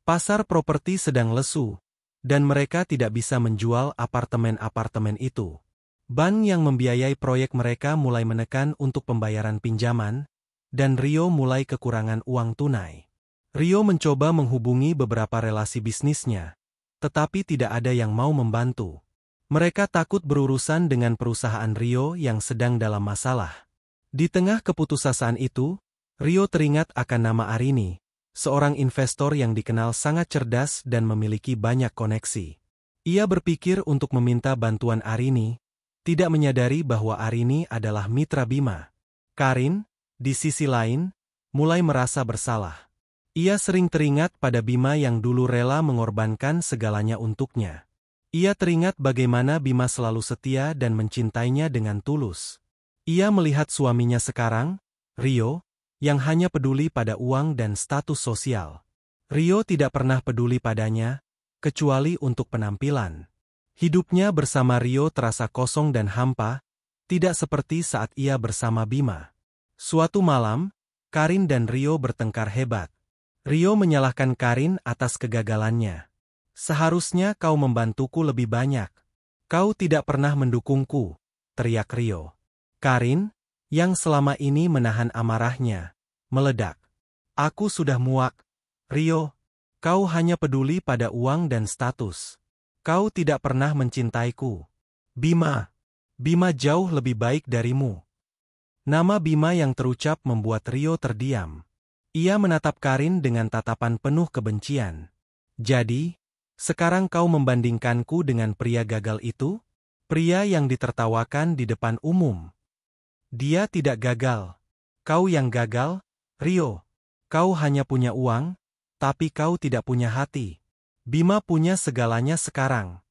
Pasar properti sedang lesu, dan mereka tidak bisa menjual apartemen-apartemen itu. Bank yang membiayai proyek mereka mulai menekan untuk pembayaran pinjaman, dan Rio mulai kekurangan uang tunai. Rio mencoba menghubungi beberapa relasi bisnisnya, tetapi tidak ada yang mau membantu. Mereka takut berurusan dengan perusahaan Rio yang sedang dalam masalah. Di tengah keputusasaan itu, Rio teringat akan nama Arini, seorang investor yang dikenal sangat cerdas dan memiliki banyak koneksi. Ia berpikir untuk meminta bantuan Arini, tidak menyadari bahwa Arini adalah mitra Bima. Karin, di sisi lain, mulai merasa bersalah. Ia sering teringat pada Bima yang dulu rela mengorbankan segalanya untuknya. Ia teringat bagaimana Bima selalu setia dan mencintainya dengan tulus. Ia melihat suaminya sekarang, Rio, yang hanya peduli pada uang dan status sosial. Rio tidak pernah peduli padanya, kecuali untuk penampilan. Hidupnya bersama Rio terasa kosong dan hampa, tidak seperti saat ia bersama Bima. Suatu malam, Karin dan Rio bertengkar hebat. Rio menyalahkan Karin atas kegagalannya. Seharusnya kau membantuku lebih banyak. Kau tidak pernah mendukungku, teriak Rio. Karin, yang selama ini menahan amarahnya, meledak. Aku sudah muak. Rio, kau hanya peduli pada uang dan status. Kau tidak pernah mencintaiku. Bima jauh lebih baik darimu. Nama Bima yang terucap membuat Rio terdiam. Ia menatap Karin dengan tatapan penuh kebencian. Jadi, sekarang kau membandingkanku dengan pria gagal itu? Pria yang ditertawakan di depan umum. Dia tidak gagal. Kau yang gagal, Rio. Kau hanya punya uang, tapi kau tidak punya hati. Bima punya segalanya sekarang.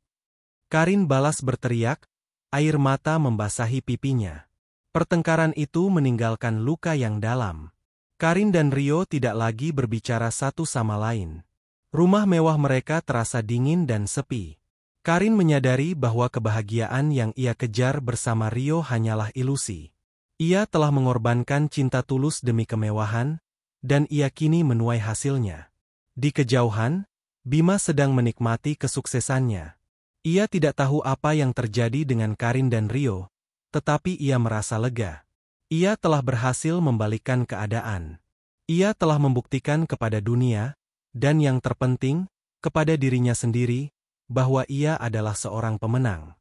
Karin balas berteriak, air mata membasahi pipinya. Pertengkaran itu meninggalkan luka yang dalam. Karin dan Rio tidak lagi berbicara satu sama lain. Rumah mewah mereka terasa dingin dan sepi. Karin menyadari bahwa kebahagiaan yang ia kejar bersama Rio hanyalah ilusi. Ia telah mengorbankan cinta tulus demi kemewahan, dan ia kini menuai hasilnya. Di kejauhan, Bima sedang menikmati kesuksesannya. Ia tidak tahu apa yang terjadi dengan Karin dan Rio, tetapi ia merasa lega. Ia telah berhasil membalikkan keadaan. Ia telah membuktikan kepada dunia, dan yang terpenting, kepada dirinya sendiri, bahwa ia adalah seorang pemenang.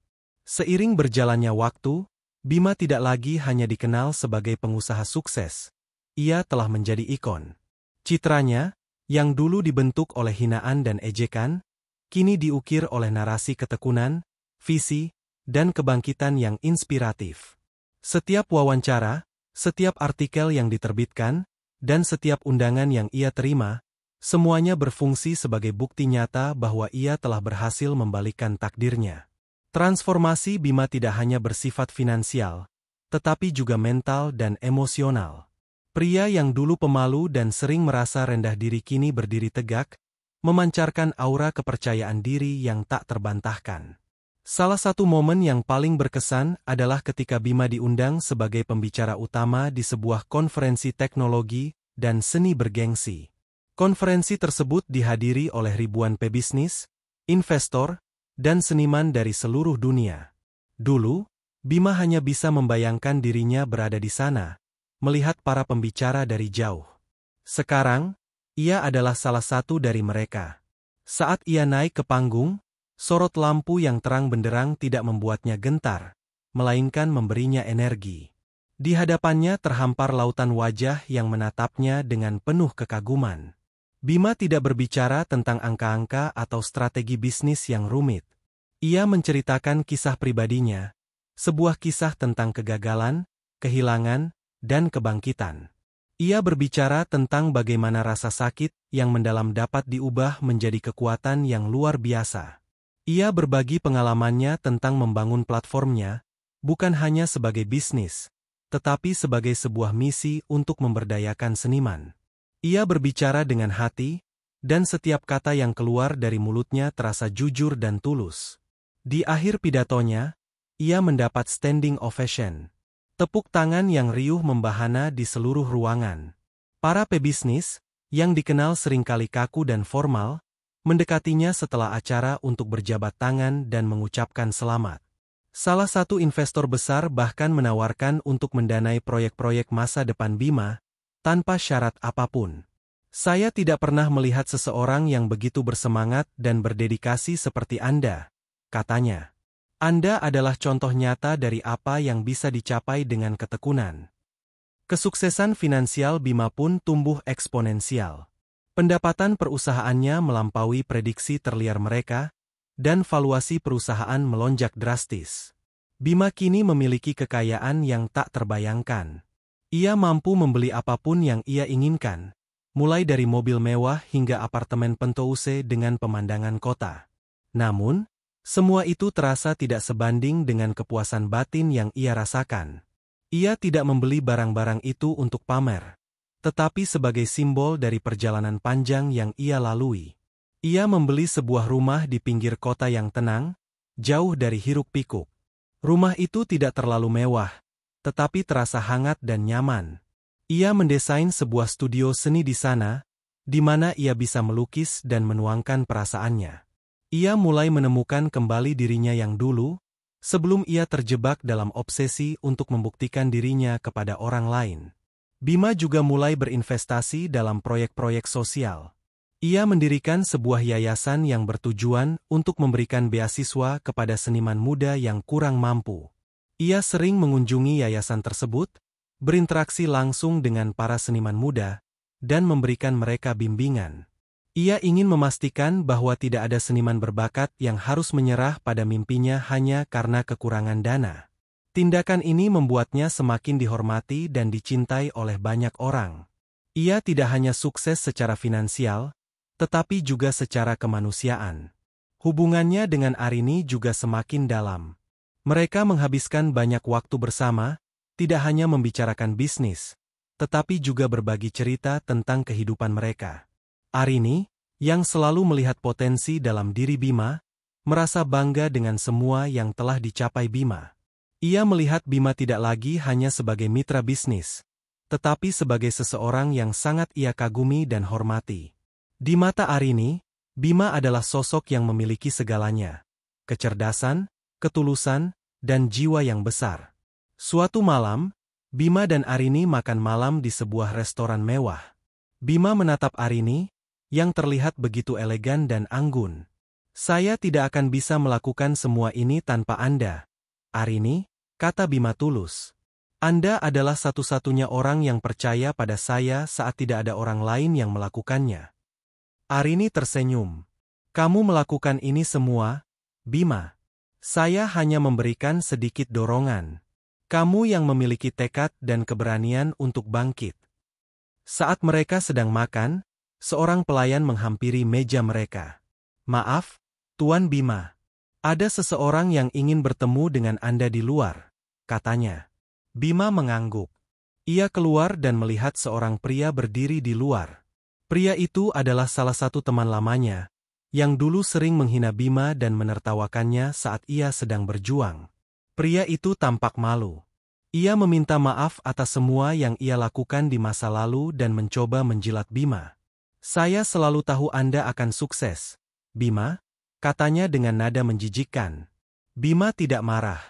Seiring berjalannya waktu, Bima tidak lagi hanya dikenal sebagai pengusaha sukses. Ia telah menjadi ikon. Citranya, yang dulu dibentuk oleh hinaan dan ejekan, kini diukir oleh narasi ketekunan, visi, dan kebangkitan yang inspiratif. Setiap wawancara, setiap artikel yang diterbitkan, dan setiap undangan yang ia terima, semuanya berfungsi sebagai bukti nyata bahwa ia telah berhasil membalikkan takdirnya. Transformasi Bima tidak hanya bersifat finansial, tetapi juga mental dan emosional. Pria yang dulu pemalu dan sering merasa rendah diri kini berdiri tegak, memancarkan aura kepercayaan diri yang tak terbantahkan. Salah satu momen yang paling berkesan adalah ketika Bima diundang sebagai pembicara utama di sebuah konferensi teknologi dan seni bergengsi. Konferensi tersebut dihadiri oleh ribuan pebisnis, investor, dan seniman dari seluruh dunia. Dulu, Bima hanya bisa membayangkan dirinya berada di sana, melihat para pembicara dari jauh. Sekarang, ia adalah salah satu dari mereka. Saat ia naik ke panggung, sorot lampu yang terang benderang tidak membuatnya gentar, melainkan memberinya energi. Di hadapannya terhampar lautan wajah yang menatapnya dengan penuh kekaguman. Bima tidak berbicara tentang angka-angka atau strategi bisnis yang rumit. Ia menceritakan kisah pribadinya, sebuah kisah tentang kegagalan, kehilangan, dan kebangkitan. Ia berbicara tentang bagaimana rasa sakit yang mendalam dapat diubah menjadi kekuatan yang luar biasa. Ia berbagi pengalamannya tentang membangun platformnya, bukan hanya sebagai bisnis, tetapi sebagai sebuah misi untuk memberdayakan seniman. Ia berbicara dengan hati, dan setiap kata yang keluar dari mulutnya terasa jujur dan tulus. Di akhir pidatonya, ia mendapat standing ovation. Tepuk tangan yang riuh membahana di seluruh ruangan. Para pebisnis, yang dikenal seringkali kaku dan formal, mendekatinya setelah acara untuk berjabat tangan dan mengucapkan selamat. Salah satu investor besar bahkan menawarkan untuk mendanai proyek-proyek masa depan Bima, tanpa syarat apapun. Saya tidak pernah melihat seseorang yang begitu bersemangat dan berdedikasi seperti Anda, katanya. Anda adalah contoh nyata dari apa yang bisa dicapai dengan ketekunan. Kesuksesan finansial Bima pun tumbuh eksponensial. Pendapatan perusahaannya melampaui prediksi terliar mereka, dan valuasi perusahaan melonjak drastis. Bima kini memiliki kekayaan yang tak terbayangkan. Ia mampu membeli apapun yang ia inginkan, mulai dari mobil mewah hingga apartemen penthouse dengan pemandangan kota. Namun, semua itu terasa tidak sebanding dengan kepuasan batin yang ia rasakan. Ia tidak membeli barang-barang itu untuk pamer, tetapi sebagai simbol dari perjalanan panjang yang ia lalui. Ia membeli sebuah rumah di pinggir kota yang tenang, jauh dari hiruk-pikuk. Rumah itu tidak terlalu mewah, tetapi terasa hangat dan nyaman. Ia mendesain sebuah studio seni di sana, di mana ia bisa melukis dan menuangkan perasaannya. Ia mulai menemukan kembali dirinya yang dulu, sebelum ia terjebak dalam obsesi untuk membuktikan dirinya kepada orang lain. Bima juga mulai berinvestasi dalam proyek-proyek sosial. Ia mendirikan sebuah yayasan yang bertujuan untuk memberikan beasiswa kepada seniman muda yang kurang mampu. Ia sering mengunjungi yayasan tersebut, berinteraksi langsung dengan para seniman muda, dan memberikan mereka bimbingan. Ia ingin memastikan bahwa tidak ada seniman berbakat yang harus menyerah pada mimpinya hanya karena kekurangan dana. Tindakan ini membuatnya semakin dihormati dan dicintai oleh banyak orang. Ia tidak hanya sukses secara finansial, tetapi juga secara kemanusiaan. Hubungannya dengan Arini juga semakin dalam. Mereka menghabiskan banyak waktu bersama, tidak hanya membicarakan bisnis, tetapi juga berbagi cerita tentang kehidupan mereka. Arini, yang selalu melihat potensi dalam diri Bima, merasa bangga dengan semua yang telah dicapai Bima. Ia melihat Bima tidak lagi hanya sebagai mitra bisnis, tetapi sebagai seseorang yang sangat ia kagumi dan hormati. Di mata Arini, Bima adalah sosok yang memiliki segalanya: kecerdasan, ketulusan, dan jiwa yang besar. Suatu malam, Bima dan Arini makan malam di sebuah restoran mewah. Bima menatap Arini, yang terlihat begitu elegan dan anggun. Saya tidak akan bisa melakukan semua ini tanpa Anda, Arini, kata Bima tulus. Anda adalah satu-satunya orang yang percaya pada saya saat tidak ada orang lain yang melakukannya. Arini tersenyum. Kamu melakukan ini semua, Bima. Saya hanya memberikan sedikit dorongan. Kamu yang memiliki tekad dan keberanian untuk bangkit. Saat mereka sedang makan, seorang pelayan menghampiri meja mereka. Maaf, Tuan Bima. Ada seseorang yang ingin bertemu dengan Anda di luar, katanya. Bima mengangguk. Ia keluar dan melihat seorang pria berdiri di luar. Pria itu adalah salah satu teman lamanya, yang dulu sering menghina Bima dan menertawakannya saat ia sedang berjuang. Pria itu tampak malu. Ia meminta maaf atas semua yang ia lakukan di masa lalu dan mencoba menjilat Bima. Saya selalu tahu Anda akan sukses, Bima, katanya dengan nada menjijikkan. Bima tidak marah.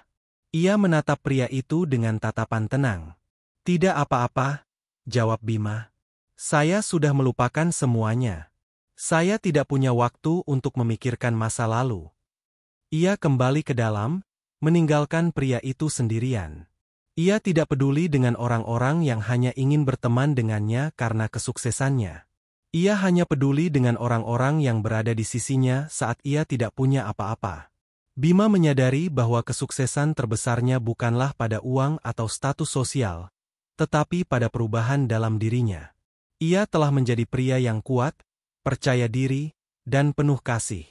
Ia menatap pria itu dengan tatapan tenang. Tidak apa-apa, jawab Bima. Saya sudah melupakan semuanya. Saya tidak punya waktu untuk memikirkan masa lalu. Ia kembali ke dalam, meninggalkan pria itu sendirian. Ia tidak peduli dengan orang-orang yang hanya ingin berteman dengannya karena kesuksesannya. Ia hanya peduli dengan orang-orang yang berada di sisinya saat ia tidak punya apa-apa. Bima menyadari bahwa kesuksesan terbesarnya bukanlah pada uang atau status sosial, tetapi pada perubahan dalam dirinya. Ia telah menjadi pria yang kuat, percaya diri, dan penuh kasih.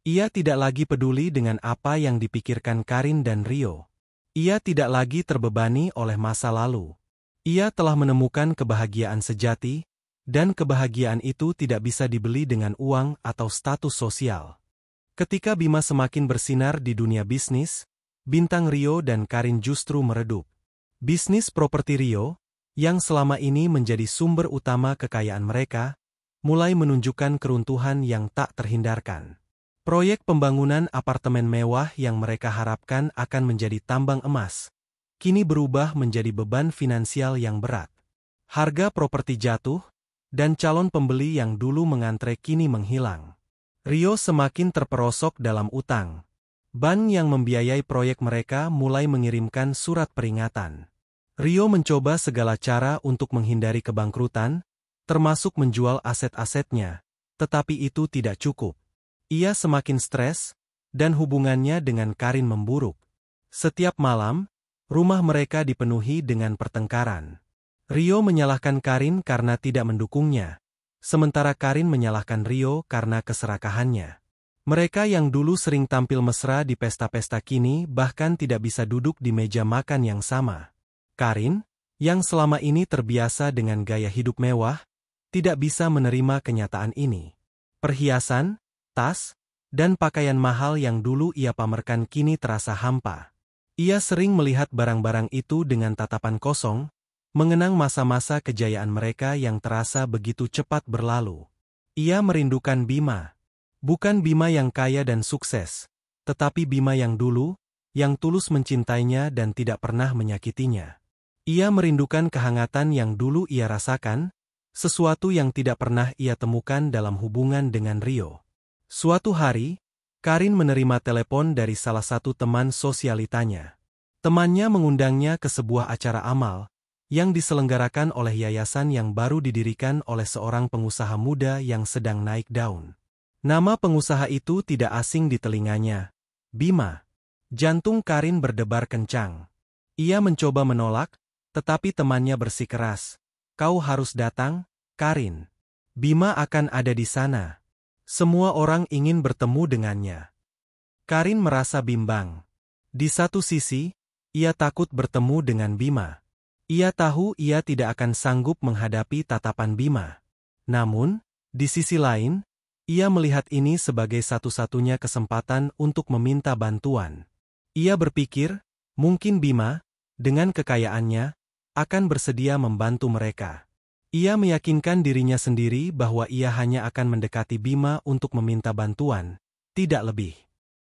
Ia tidak lagi peduli dengan apa yang dipikirkan Karin dan Rio. Ia tidak lagi terbebani oleh masa lalu. Ia telah menemukan kebahagiaan sejati, dan kebahagiaan itu tidak bisa dibeli dengan uang atau status sosial. Ketika Bima semakin bersinar di dunia bisnis, bintang Rio dan Karin justru meredup. Bisnis properti Rio, yang selama ini menjadi sumber utama kekayaan mereka, mulai menunjukkan keruntuhan yang tak terhindarkan. Proyek pembangunan apartemen mewah yang mereka harapkan akan menjadi tambang emas, kini berubah menjadi beban finansial yang berat. Harga properti jatuh, dan calon pembeli yang dulu mengantre kini menghilang. Rio semakin terperosok dalam utang. Bank yang membiayai proyek mereka mulai mengirimkan surat peringatan. Rio mencoba segala cara untuk menghindari kebangkrutan, termasuk menjual aset-asetnya, tetapi itu tidak cukup. Ia semakin stres, dan hubungannya dengan Karin memburuk. Setiap malam, rumah mereka dipenuhi dengan pertengkaran. Rio menyalahkan Karin karena tidak mendukungnya, sementara Karin menyalahkan Rio karena keserakahannya. Mereka yang dulu sering tampil mesra di pesta-pesta kini bahkan tidak bisa duduk di meja makan yang sama. Karin, yang selama ini terbiasa dengan gaya hidup mewah, tidak bisa menerima kenyataan ini. Perhiasan, tas, dan pakaian mahal yang dulu ia pamerkan kini terasa hampa. Ia sering melihat barang-barang itu dengan tatapan kosong, mengenang masa-masa kejayaan mereka yang terasa begitu cepat berlalu. Ia merindukan Bima. Bukan Bima yang kaya dan sukses, tetapi Bima yang dulu, yang tulus mencintainya dan tidak pernah menyakitinya. Ia merindukan kehangatan yang dulu ia rasakan, sesuatu yang tidak pernah ia temukan dalam hubungan dengan Rio. Suatu hari, Karin menerima telepon dari salah satu teman sosialitanya. Temannya mengundangnya ke sebuah acara amal, yang diselenggarakan oleh yayasan yang baru didirikan oleh seorang pengusaha muda yang sedang naik daun. Nama pengusaha itu tidak asing di telinganya, Bima. Jantung Karin berdebar kencang. Ia mencoba menolak, tetapi temannya bersikeras. Kau harus datang, Karin. Bima akan ada di sana. Semua orang ingin bertemu dengannya. Karin merasa bimbang. Di satu sisi, ia takut bertemu dengan Bima. Ia tahu ia tidak akan sanggup menghadapi tatapan Bima. Namun, di sisi lain, ia melihat ini sebagai satu-satunya kesempatan untuk meminta bantuan. Ia berpikir, mungkin Bima, dengan kekayaannya, akan bersedia membantu mereka. Ia meyakinkan dirinya sendiri bahwa ia hanya akan mendekati Bima untuk meminta bantuan, tidak lebih.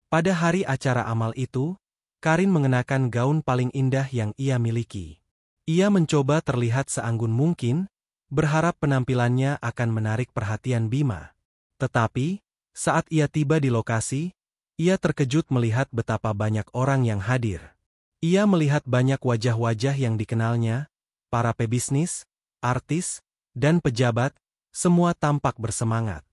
Pada hari acara amal itu, Karin mengenakan gaun paling indah yang ia miliki. Ia mencoba terlihat seanggun mungkin, berharap penampilannya akan menarik perhatian Bima. Tetapi, saat ia tiba di lokasi, ia terkejut melihat betapa banyak orang yang hadir. Ia melihat banyak wajah-wajah yang dikenalnya, para pebisnis, artis, dan pejabat, semua tampak bersemangat.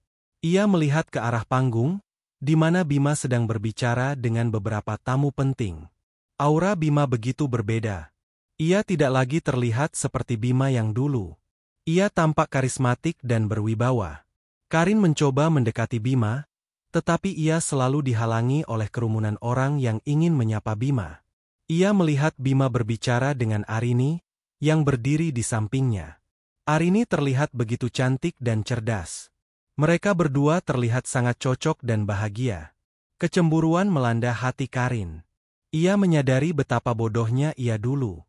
Ia melihat ke arah panggung, di mana Bima sedang berbicara dengan beberapa tamu penting. Aura Bima begitu berbeda. Ia tidak lagi terlihat seperti Bima yang dulu. Ia tampak karismatik dan berwibawa. Karin mencoba mendekati Bima, tetapi ia selalu dihalangi oleh kerumunan orang yang ingin menyapa Bima. Ia melihat Bima berbicara dengan Arini, yang berdiri di sampingnya. Arini terlihat begitu cantik dan cerdas. Mereka berdua terlihat sangat cocok dan bahagia. Kecemburuan melanda hati Karin. Ia menyadari betapa bodohnya ia dulu.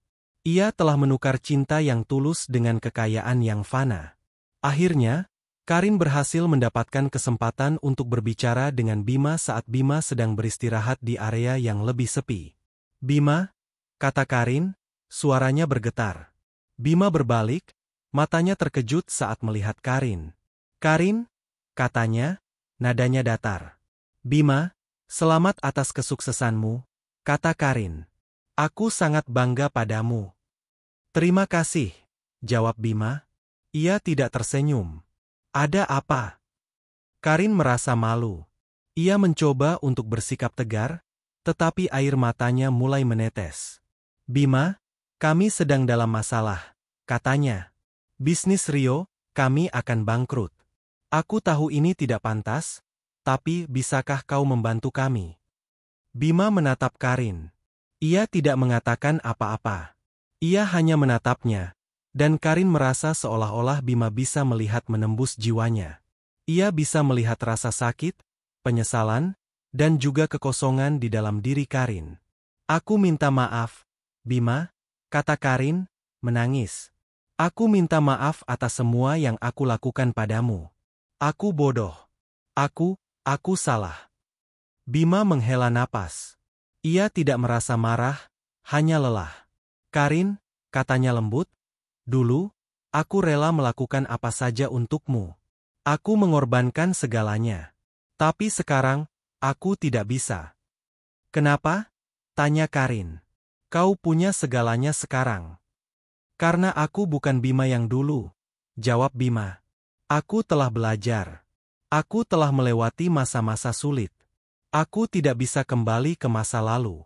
Ia telah menukar cinta yang tulus dengan kekayaan yang fana. Akhirnya, Karin berhasil mendapatkan kesempatan untuk berbicara dengan Bima saat Bima sedang beristirahat di area yang lebih sepi. "Bima," kata Karin, suaranya bergetar. Bima berbalik, matanya terkejut saat melihat Karin. "Karin," katanya, nadanya datar. "Bima, selamat atas kesuksesanmu," kata Karin. "Aku sangat bangga padamu." "Terima kasih," jawab Bima. Ia tidak tersenyum. "Ada apa?" Karin merasa malu. Ia mencoba untuk bersikap tegar, tetapi air matanya mulai menetes. "Bima, kami sedang dalam masalah," katanya. "Bisnis Rio, kami akan bangkrut. Aku tahu ini tidak pantas, tapi bisakah kau membantu kami?" Bima menatap Karin. Ia tidak mengatakan apa-apa. Ia hanya menatapnya, dan Karin merasa seolah-olah Bima bisa melihat menembus jiwanya. Ia bisa melihat rasa sakit, penyesalan, dan juga kekosongan di dalam diri Karin. "Aku minta maaf, Bima," kata Karin, menangis. "Aku minta maaf atas semua yang aku lakukan padamu. Aku bodoh. Aku salah." Bima menghela napas. Ia tidak merasa marah, hanya lelah. "Karin," katanya lembut, "dulu, aku rela melakukan apa saja untukmu. Aku mengorbankan segalanya. Tapi sekarang, aku tidak bisa." "Kenapa?" tanya Karin. "Kau punya segalanya sekarang." "Karena aku bukan Bima yang dulu," jawab Bima. "Aku telah belajar. Aku telah melewati masa-masa sulit. Aku tidak bisa kembali ke masa lalu."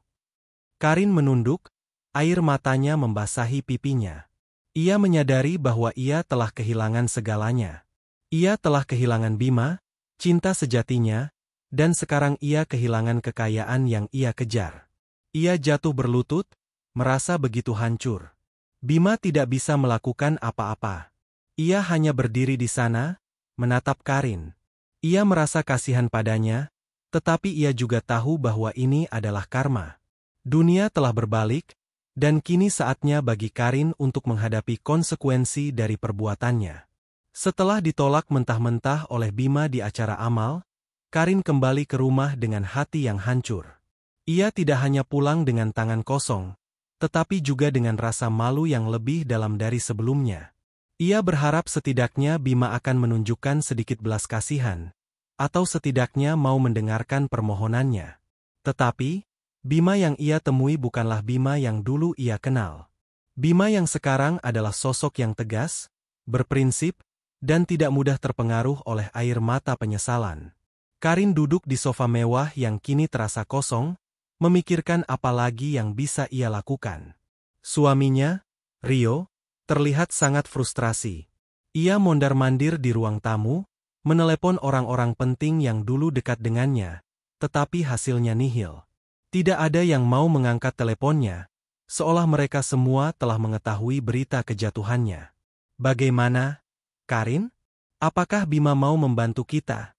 Karin menunduk, air matanya membasahi pipinya. Ia menyadari bahwa ia telah kehilangan segalanya. Ia telah kehilangan Bima, cinta sejatinya, dan sekarang ia kehilangan kekayaan yang ia kejar. Ia jatuh berlutut, merasa begitu hancur. Bima tidak bisa melakukan apa-apa. Ia hanya berdiri di sana, menatap Karin. Ia merasa kasihan padanya, tetapi ia juga tahu bahwa ini adalah karma. Dunia telah berbalik, dan kini saatnya bagi Karin untuk menghadapi konsekuensi dari perbuatannya. Setelah ditolak mentah-mentah oleh Bima di acara amal, Karin kembali ke rumah dengan hati yang hancur. Ia tidak hanya pulang dengan tangan kosong, tetapi juga dengan rasa malu yang lebih dalam dari sebelumnya. Ia berharap setidaknya Bima akan menunjukkan sedikit belas kasihan, atau setidaknya mau mendengarkan permohonannya. Tetapi, Bima yang ia temui bukanlah Bima yang dulu ia kenal. Bima yang sekarang adalah sosok yang tegas, berprinsip, dan tidak mudah terpengaruh oleh air mata penyesalan. Karin duduk di sofa mewah yang kini terasa kosong, memikirkan apa lagi yang bisa ia lakukan. Suaminya, Rio, terlihat sangat frustrasi. Ia mondar-mandir di ruang tamu, menelepon orang-orang penting yang dulu dekat dengannya, tetapi hasilnya nihil. Tidak ada yang mau mengangkat teleponnya, seolah mereka semua telah mengetahui berita kejatuhannya. "Bagaimana, Karin? Apakah Bima mau membantu kita?"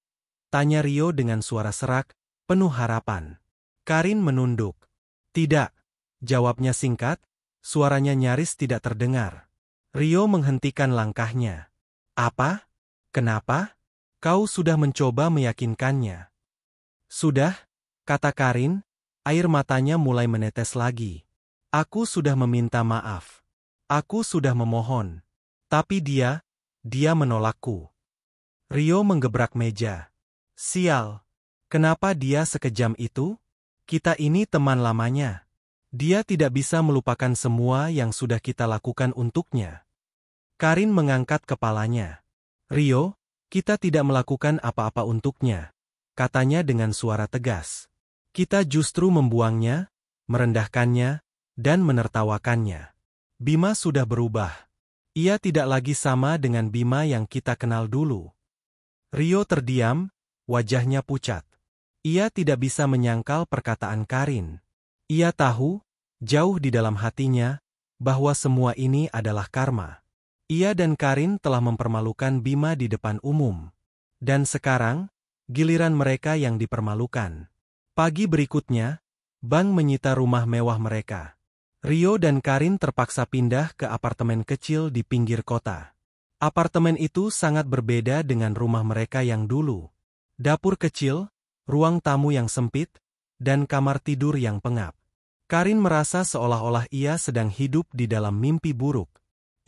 tanya Rio dengan suara serak, penuh harapan. Karin menunduk. "Tidak," jawabnya singkat, suaranya nyaris tidak terdengar. Rio menghentikan langkahnya. "Apa? Kenapa? Kau sudah mencoba meyakinkannya?" "Sudah," kata Karin, air matanya mulai menetes lagi. "Aku sudah meminta maaf. Aku sudah memohon. Tapi dia dia menolakku. Rio menggebrak meja. Sial. Kenapa dia sekejam itu? Kita ini teman lamanya. Dia tidak bisa melupakan semua yang sudah kita lakukan untuknya. Karin mengangkat kepalanya. Rio, kita tidak melakukan apa-apa untuknya, katanya dengan suara tegas. Kita justru membuangnya, merendahkannya, dan menertawakannya. Bima sudah berubah. Ia tidak lagi sama dengan Bima yang kita kenal dulu. Rio terdiam, wajahnya pucat. Ia tidak bisa menyangkal perkataan Karin. Ia tahu, jauh di dalam hatinya, bahwa semua ini adalah karma. Ia dan Karin telah mempermalukan Bima di depan umum. Dan sekarang, giliran mereka yang dipermalukan. Pagi berikutnya, bank menyita rumah mewah mereka. Rio dan Karin terpaksa pindah ke apartemen kecil di pinggir kota. Apartemen itu sangat berbeda dengan rumah mereka yang dulu. Dapur kecil, ruang tamu yang sempit, dan kamar tidur yang pengap. Karin merasa seolah-olah ia sedang hidup di dalam mimpi buruk.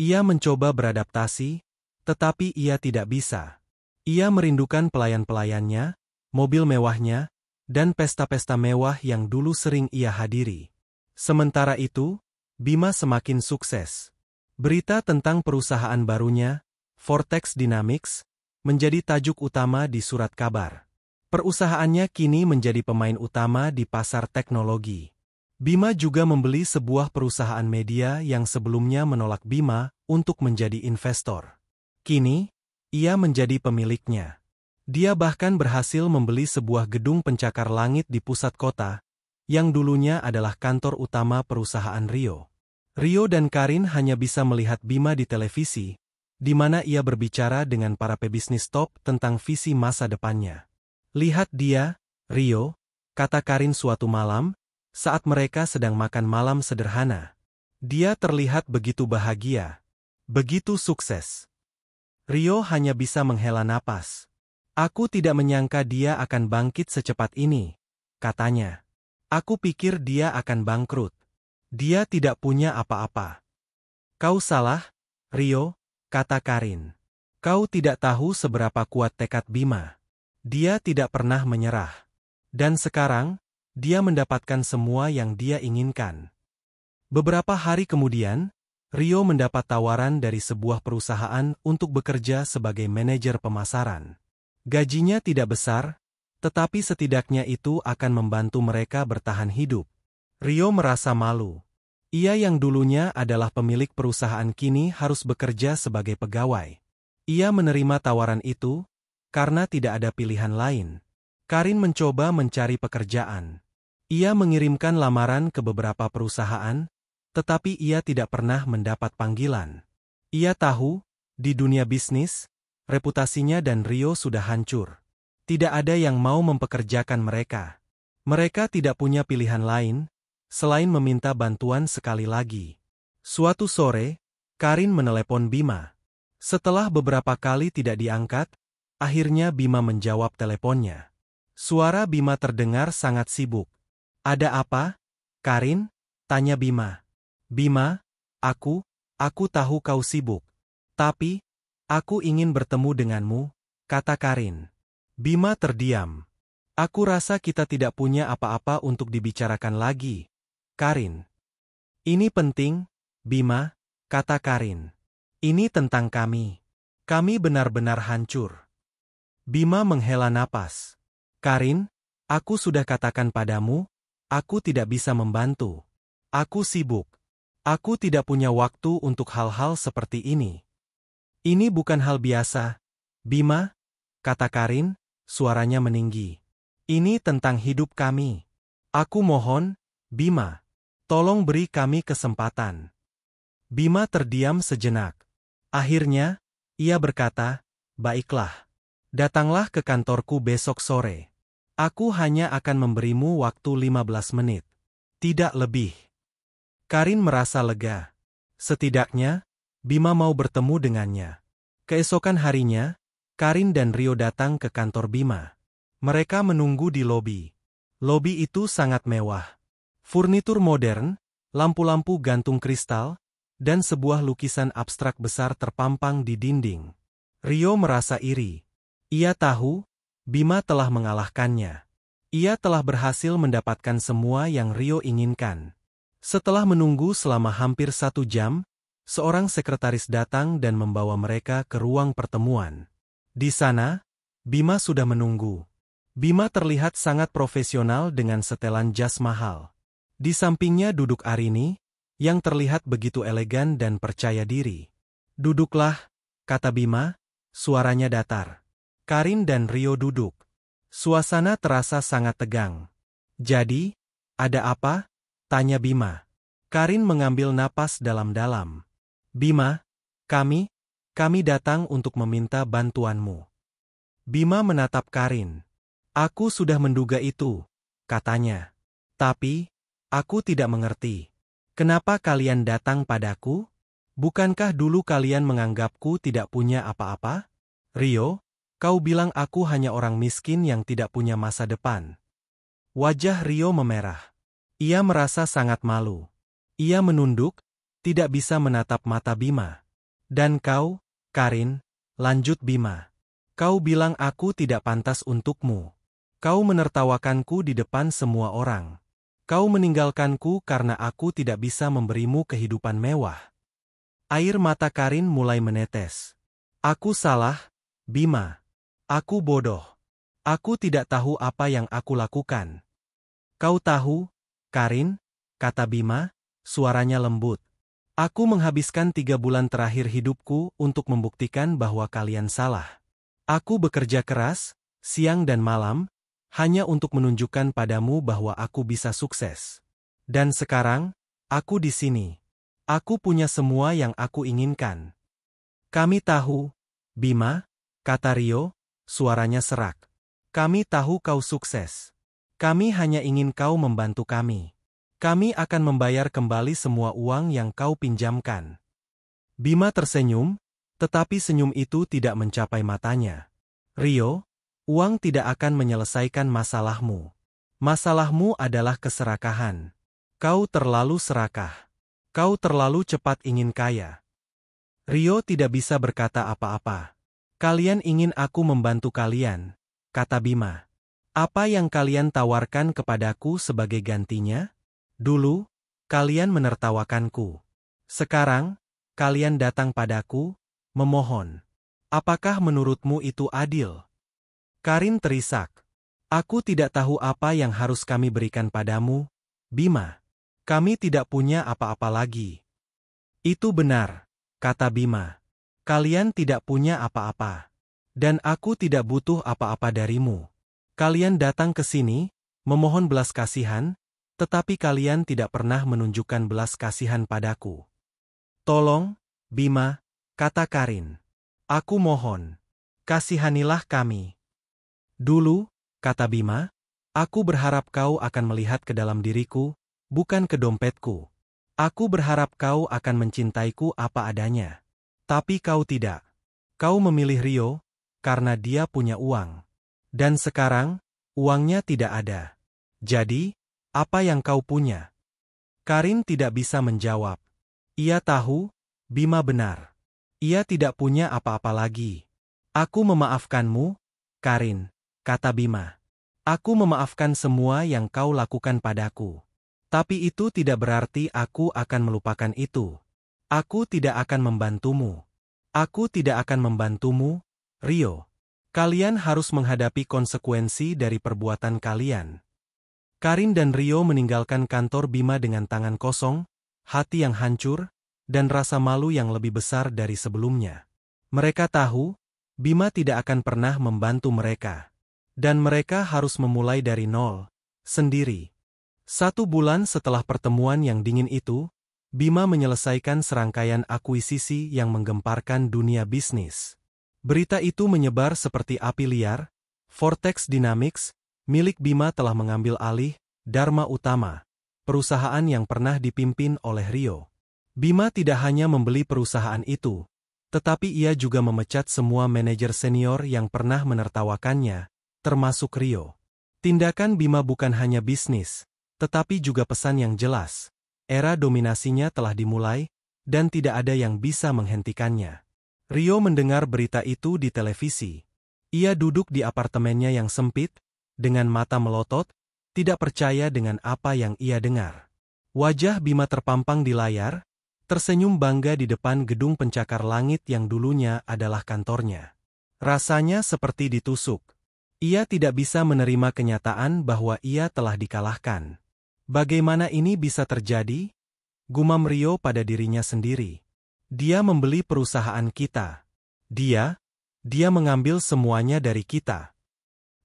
Ia mencoba beradaptasi, tetapi ia tidak bisa. Ia merindukan pelayan-pelayannya, mobil mewahnya, dan pesta-pesta mewah yang dulu sering ia hadiri. Sementara itu, Bima semakin sukses. Berita tentang perusahaan barunya, Vortex Dynamics, menjadi tajuk utama di surat kabar. Perusahaannya kini menjadi pemain utama di pasar teknologi. Bima juga membeli sebuah perusahaan media yang sebelumnya menolak Bima untuk menjadi investor. Kini, ia menjadi pemiliknya. Dia bahkan berhasil membeli sebuah gedung pencakar langit di pusat kota, yang dulunya adalah kantor utama perusahaan Rio. Rio dan Karin hanya bisa melihat Bima di televisi, di mana ia berbicara dengan para pebisnis top tentang visi masa depannya. Lihat dia, Rio, kata Karin suatu malam, saat mereka sedang makan malam sederhana. Dia terlihat begitu bahagia, begitu sukses. Rio hanya bisa menghela napas. Aku tidak menyangka dia akan bangkit secepat ini, katanya. Aku pikir dia akan bangkrut. Dia tidak punya apa-apa. Kau salah, Rio, kata Karin. Kau tidak tahu seberapa kuat tekad Bima. Dia tidak pernah menyerah. Dan sekarang, dia mendapatkan semua yang dia inginkan. Beberapa hari kemudian, Rio mendapat tawaran dari sebuah perusahaan untuk bekerja sebagai manajer pemasaran. Gajinya tidak besar, tetapi setidaknya itu akan membantu mereka bertahan hidup. Rio merasa malu. Ia yang dulunya adalah pemilik perusahaan kini harus bekerja sebagai pegawai. Ia menerima tawaran itu, karena tidak ada pilihan lain. Karin mencoba mencari pekerjaan. Ia mengirimkan lamaran ke beberapa perusahaan, tetapi ia tidak pernah mendapat panggilan. Ia tahu, di dunia bisnis, reputasinya dan Rio sudah hancur. Tidak ada yang mau mempekerjakan mereka. Mereka tidak punya pilihan lain, selain meminta bantuan sekali lagi. Suatu sore, Karin menelepon Bima. Setelah beberapa kali tidak diangkat, akhirnya Bima menjawab teleponnya. Suara Bima terdengar sangat sibuk. Ada apa, Karin? Tanya Bima. Bima, aku tahu kau sibuk. Tapi, aku ingin bertemu denganmu, kata Karin. Bima terdiam. Aku rasa kita tidak punya apa-apa untuk dibicarakan lagi, Karin. Ini penting, Bima, kata Karin. Ini tentang kami. Kami benar-benar hancur. Bima menghela napas. Karin, aku sudah katakan padamu, aku tidak bisa membantu. Aku sibuk. Aku tidak punya waktu untuk hal-hal seperti ini. Ini bukan hal biasa, Bima, kata Karin, suaranya meninggi. Ini tentang hidup kami. Aku mohon, Bima, tolong beri kami kesempatan. Bima terdiam sejenak. Akhirnya, ia berkata, baiklah. Datanglah ke kantorku besok sore. Aku hanya akan memberimu waktu 15 menit. Tidak lebih. Karin merasa lega. Setidaknya, Bima mau bertemu dengannya. Keesokan harinya, Karin dan Rio datang ke kantor Bima. Mereka menunggu di lobi. Lobi itu sangat mewah. Furnitur modern, lampu-lampu gantung kristal, dan sebuah lukisan abstrak besar terpampang di dinding. Rio merasa iri. Ia tahu, Bima telah mengalahkannya. Ia telah berhasil mendapatkan semua yang Rio inginkan. Setelah menunggu selama hampir 1 jam, seorang sekretaris datang dan membawa mereka ke ruang pertemuan. Di sana, Bima sudah menunggu. Bima terlihat sangat profesional dengan setelan jas mahal. Di sampingnya duduk Arini, yang terlihat begitu elegan dan percaya diri. "Duduklah," kata Bima, suaranya datar. Karin dan Rio duduk. Suasana terasa sangat tegang. "Jadi, ada apa?" tanya Bima. Karin mengambil napas dalam-dalam. "Bima, kami datang untuk meminta bantuanmu." Bima menatap Karin. "Aku sudah menduga itu," katanya. "Tapi, aku tidak mengerti. Kenapa kalian datang padaku? Bukankah dulu kalian menganggapku tidak punya apa-apa? Rio, kau bilang aku hanya orang miskin yang tidak punya masa depan." Wajah Rio memerah. Ia merasa sangat malu. Ia menunduk, tidak bisa menatap mata Bima. "Dan kau, Karin," lanjut Bima. "Kau bilang aku tidak pantas untukmu. Kau menertawakanku di depan semua orang. Kau meninggalkanku karena aku tidak bisa memberimu kehidupan mewah." Air mata Karin mulai menetes. "Aku salah, Bima. Aku bodoh. Aku tidak tahu apa yang aku lakukan." "Kau tahu, Karin," kata Bima, suaranya lembut. "Aku menghabiskan 3 bulan terakhir hidupku untuk membuktikan bahwa kalian salah. Aku bekerja keras, siang dan malam, hanya untuk menunjukkan padamu bahwa aku bisa sukses. Dan sekarang, aku di sini. Aku punya semua yang aku inginkan." "Kami tahu, Bima," kata Rio, suaranya serak. "Kami tahu kau sukses. Kami hanya ingin kau membantu kami. Kami akan membayar kembali semua uang yang kau pinjamkan." Bima tersenyum, tetapi senyum itu tidak mencapai matanya. "Rio, uang tidak akan menyelesaikan masalahmu. Masalahmu adalah keserakahan. Kau terlalu serakah. Kau terlalu cepat ingin kaya." Rio tidak bisa berkata apa-apa. "Kalian ingin aku membantu kalian," kata Bima. "Apa yang kalian tawarkan kepadaku sebagai gantinya? Dulu, kalian menertawakanku. Sekarang, kalian datang padaku, memohon. Apakah menurutmu itu adil?" Karin terisak. "Aku tidak tahu apa yang harus kami berikan padamu, Bima. Kami tidak punya apa-apa lagi." "Itu benar," kata Bima. "Kalian tidak punya apa-apa. Dan aku tidak butuh apa-apa darimu. Kalian datang ke sini, memohon belas kasihan, tetapi kalian tidak pernah menunjukkan belas kasihan padaku." "Tolong, Bima," kata Karin. "Aku mohon, kasihanilah kami." "Dulu," kata Bima, "aku berharap kau akan melihat ke dalam diriku, bukan ke dompetku. Aku berharap kau akan mencintaiku apa adanya. Tapi kau tidak. Kau memilih Rio, karena dia punya uang. Dan sekarang, uangnya tidak ada. Jadi, apa yang kau punya?" Karin tidak bisa menjawab. Ia tahu, Bima benar. Ia tidak punya apa-apa lagi. "Aku memaafkanmu, Karin," kata Bima. "Aku memaafkan semua yang kau lakukan padaku. Tapi itu tidak berarti aku akan melupakan itu. Aku tidak akan membantumu. Aku tidak akan membantumu, Rio. Kalian harus menghadapi konsekuensi dari perbuatan kalian." Karin dan Rio meninggalkan kantor Bima dengan tangan kosong, hati yang hancur, dan rasa malu yang lebih besar dari sebelumnya. Mereka tahu, Bima tidak akan pernah membantu mereka. Dan mereka harus memulai dari nol, sendiri. 1 bulan setelah pertemuan yang dingin itu, Bima menyelesaikan serangkaian akuisisi yang menggemparkan dunia bisnis. Berita itu menyebar seperti api liar. Vortex Dynamics, milik Bima telah mengambil alih Dharma Utama, perusahaan yang pernah dipimpin oleh Rio. Bima tidak hanya membeli perusahaan itu, tetapi ia juga memecat semua manajer senior yang pernah menertawakannya, termasuk Rio. Tindakan Bima bukan hanya bisnis, tetapi juga pesan yang jelas. Era dominasinya telah dimulai, dan tidak ada yang bisa menghentikannya. Rio mendengar berita itu di televisi. Ia duduk di apartemennya yang sempit, dengan mata melotot, tidak percaya dengan apa yang ia dengar. Wajah Bima terpampang di layar, tersenyum bangga di depan gedung pencakar langit yang dulunya adalah kantornya. Rasanya seperti ditusuk. Ia tidak bisa menerima kenyataan bahwa ia telah dikalahkan. Bagaimana ini bisa terjadi? Gumam Rio pada dirinya sendiri. Dia membeli perusahaan kita. Dia mengambil semuanya dari kita.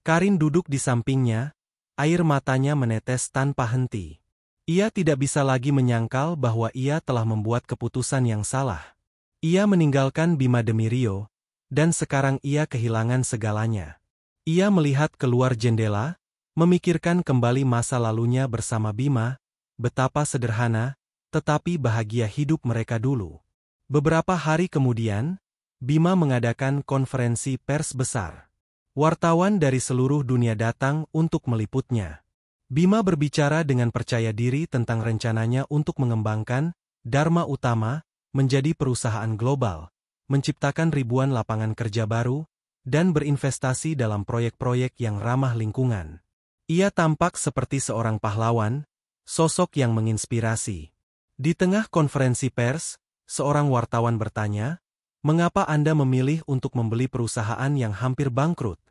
Karin duduk di sampingnya, air matanya menetes tanpa henti. Ia tidak bisa lagi menyangkal bahwa ia telah membuat keputusan yang salah. Ia meninggalkan Bima demi Rio, dan sekarang ia kehilangan segalanya. Ia melihat keluar jendela, memikirkan kembali masa lalunya bersama Bima, betapa sederhana, tetapi bahagia hidup mereka dulu. Beberapa hari kemudian, Bima mengadakan konferensi pers besar. Wartawan dari seluruh dunia datang untuk meliputnya. Bima berbicara dengan percaya diri tentang rencananya untuk mengembangkan Dharma Utama menjadi perusahaan global, menciptakan ribuan lapangan kerja baru, dan berinvestasi dalam proyek-proyek yang ramah lingkungan. Ia tampak seperti seorang pahlawan, sosok yang menginspirasi. Di tengah konferensi pers, seorang wartawan bertanya, "Mengapa Anda memilih untuk membeli perusahaan yang hampir bangkrut?"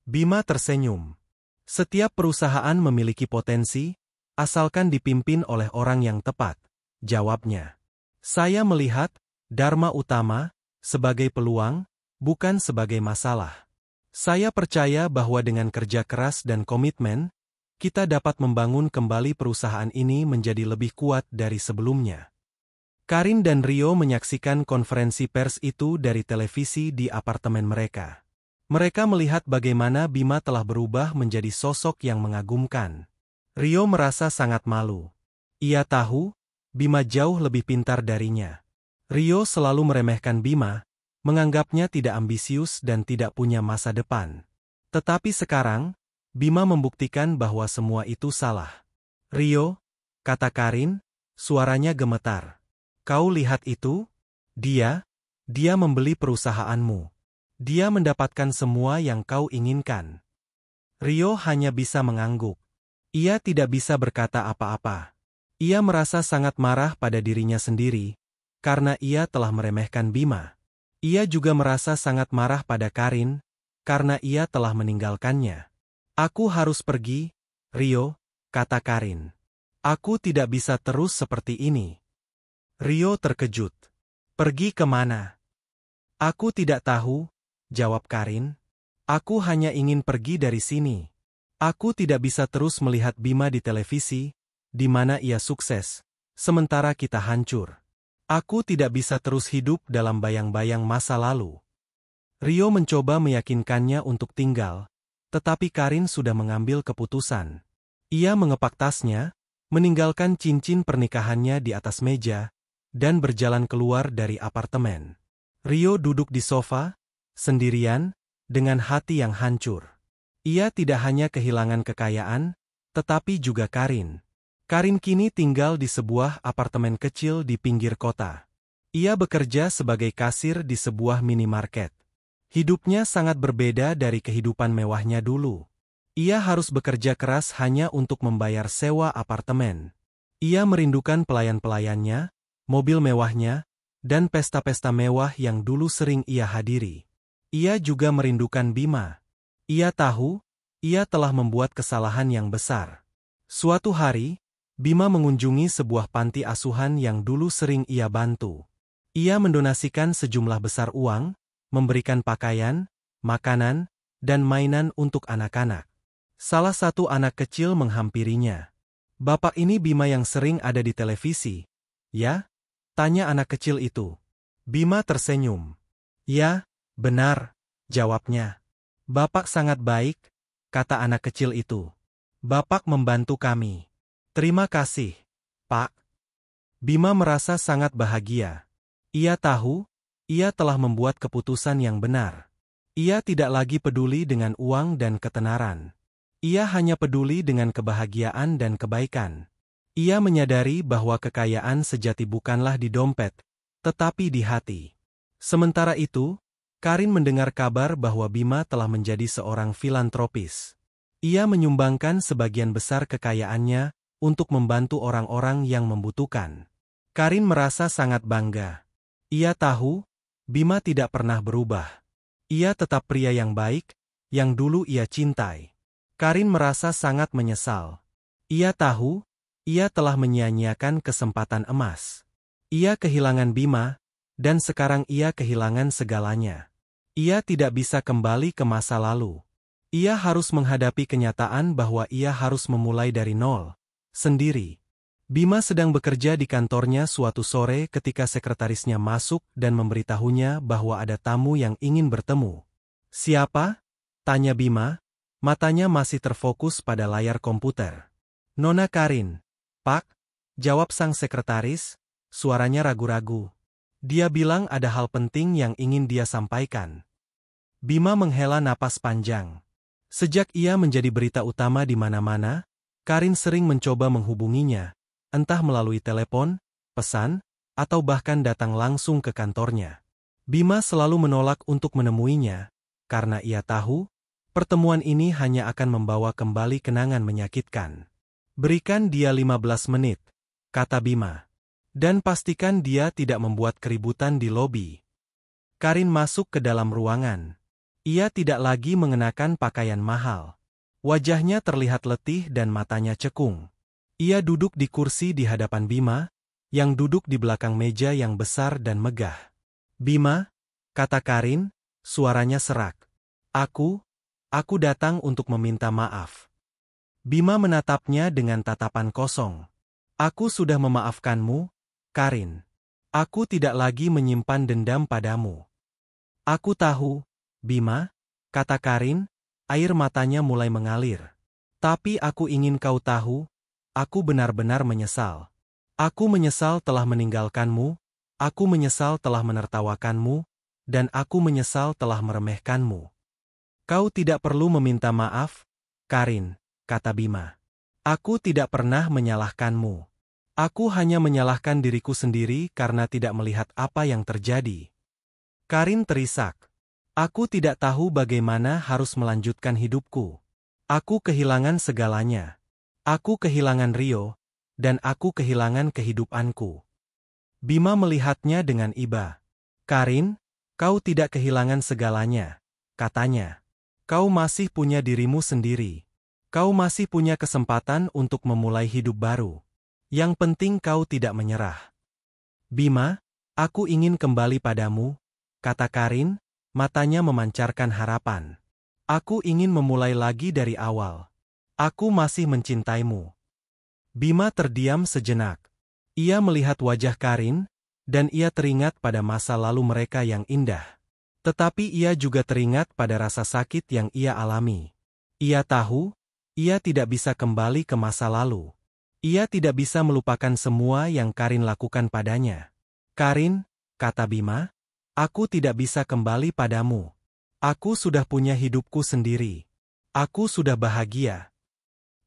Bima tersenyum. Setiap perusahaan memiliki potensi, asalkan dipimpin oleh orang yang tepat, jawabnya. Saya melihat Dharma Utama sebagai peluang, bukan sebagai masalah. Saya percaya bahwa dengan kerja keras dan komitmen, kita dapat membangun kembali perusahaan ini menjadi lebih kuat dari sebelumnya. Karin dan Rio menyaksikan konferensi pers itu dari televisi di apartemen mereka. Mereka melihat bagaimana Bima telah berubah menjadi sosok yang mengagumkan. Rio merasa sangat malu. Ia tahu, Bima jauh lebih pintar darinya. Rio selalu meremehkan Bima, menganggapnya tidak ambisius dan tidak punya masa depan. Tetapi sekarang, Bima membuktikan bahwa semua itu salah. Rio, kata Karin, suaranya gemetar. Kau lihat itu? Dia membeli perusahaanmu. Dia mendapatkan semua yang kau inginkan. Rio hanya bisa mengangguk. Ia tidak bisa berkata apa-apa. Ia merasa sangat marah pada dirinya sendiri, karena ia telah meremehkan Bima. Ia juga merasa sangat marah pada Karin, karena ia telah meninggalkannya. Aku harus pergi, Rio, kata Karin. Aku tidak bisa terus seperti ini. Rio terkejut. Pergi kemana? Aku tidak tahu, jawab Karin. Aku hanya ingin pergi dari sini. Aku tidak bisa terus melihat Bima di televisi, di mana ia sukses, sementara kita hancur. Aku tidak bisa terus hidup dalam bayang-bayang masa lalu. Rio mencoba meyakinkannya untuk tinggal, tetapi Karin sudah mengambil keputusan. Ia mengepak tasnya, meninggalkan cincin pernikahannya di atas meja, dan berjalan keluar dari apartemen. Rio duduk di sofa, sendirian, dengan hati yang hancur. Ia tidak hanya kehilangan kekayaan, tetapi juga Karin. Karin kini tinggal di sebuah apartemen kecil di pinggir kota. Ia bekerja sebagai kasir di sebuah minimarket. Hidupnya sangat berbeda dari kehidupan mewahnya dulu. Ia harus bekerja keras hanya untuk membayar sewa apartemen. Ia merindukan pelayan-pelayannya, mobil mewahnya, dan pesta-pesta mewah yang dulu sering ia hadiri. Ia juga merindukan Bima. Ia tahu, ia telah membuat kesalahan yang besar. Suatu hari, Bima mengunjungi sebuah panti asuhan yang dulu sering ia bantu. Ia mendonasikan sejumlah besar uang, memberikan pakaian, makanan, dan mainan untuk anak-anak. Salah satu anak kecil menghampirinya. "Bapak ini Bima yang sering ada di televisi, ya?" tanya anak kecil itu. Bima tersenyum. "Ya, benar," jawabnya. "Bapak sangat baik," kata anak kecil itu. "Bapak membantu kami." "Terima kasih, Pak." Bima merasa sangat bahagia. Ia tahu, ia telah membuat keputusan yang benar. Ia tidak lagi peduli dengan uang dan ketenaran. Ia hanya peduli dengan kebahagiaan dan kebaikan. Ia menyadari bahwa kekayaan sejati bukanlah di dompet, tetapi di hati. Sementara itu, Karin mendengar kabar bahwa Bima telah menjadi seorang filantropis. Ia menyumbangkan sebagian besar kekayaannya untuk membantu orang-orang yang membutuhkan. Karin merasa sangat bangga. Ia tahu, Bima tidak pernah berubah. Ia tetap pria yang baik, yang dulu ia cintai. Karin merasa sangat menyesal. Ia tahu, ia telah menyia-nyiakan kesempatan emas. Ia kehilangan Bima, dan sekarang ia kehilangan segalanya. Ia tidak bisa kembali ke masa lalu. Ia harus menghadapi kenyataan bahwa ia harus memulai dari nol, sendiri. Bima sedang bekerja di kantornya suatu sore ketika sekretarisnya masuk dan memberitahunya bahwa ada tamu yang ingin bertemu. "Siapa?" tanya Bima, matanya masih terfokus pada layar komputer. "Nona Karin." "Pak," jawab sang sekretaris, suaranya ragu-ragu. Dia bilang ada hal penting yang ingin dia sampaikan. Bima menghela napas panjang. Sejak ia menjadi berita utama di mana-mana, Karin sering mencoba menghubunginya, entah melalui telepon, pesan, atau bahkan datang langsung ke kantornya. Bima selalu menolak untuk menemuinya, karena ia tahu, pertemuan ini hanya akan membawa kembali kenangan menyakitkan. "Berikan dia 15 menit," kata Bima. "Dan pastikan dia tidak membuat keributan di lobi." Karin masuk ke dalam ruangan. Ia tidak lagi mengenakan pakaian mahal. Wajahnya terlihat letih dan matanya cekung. Ia duduk di kursi di hadapan Bima, yang duduk di belakang meja yang besar dan megah. "Bima," kata Karin, suaranya serak. Aku datang untuk meminta maaf." Bima menatapnya dengan tatapan kosong. "Aku sudah memaafkanmu, Karin. Aku tidak lagi menyimpan dendam padamu." "Aku tahu, Bima," kata Karin, air matanya mulai mengalir. "Tapi aku ingin kau tahu, aku benar-benar menyesal. Aku menyesal telah meninggalkanmu, aku menyesal telah menertawakanmu, dan aku menyesal telah meremehkanmu." "Kau tidak perlu meminta maaf, Karin," kata Bima. "Aku tidak pernah menyalahkanmu. Aku hanya menyalahkan diriku sendiri karena tidak melihat apa yang terjadi." Karin terisak. "Aku tidak tahu bagaimana harus melanjutkan hidupku. Aku kehilangan segalanya. Aku kehilangan Rio, dan aku kehilangan kehidupanku." Bima melihatnya dengan iba. "Karin, kau tidak kehilangan segalanya," katanya. "Kau masih punya dirimu sendiri. Kau masih punya kesempatan untuk memulai hidup baru. Yang penting kau tidak menyerah." "Bima, aku ingin kembali padamu," kata Karin, matanya memancarkan harapan. "Aku ingin memulai lagi dari awal. Aku masih mencintaimu." Bima terdiam sejenak. Ia melihat wajah Karin, dan ia teringat pada masa lalu mereka yang indah. Tetapi ia juga teringat pada rasa sakit yang ia alami. Ia tahu, ia tidak bisa kembali ke masa lalu. Ia tidak bisa melupakan semua yang Karin lakukan padanya. "Karin," kata Bima, "aku tidak bisa kembali padamu. Aku sudah punya hidupku sendiri. Aku sudah bahagia."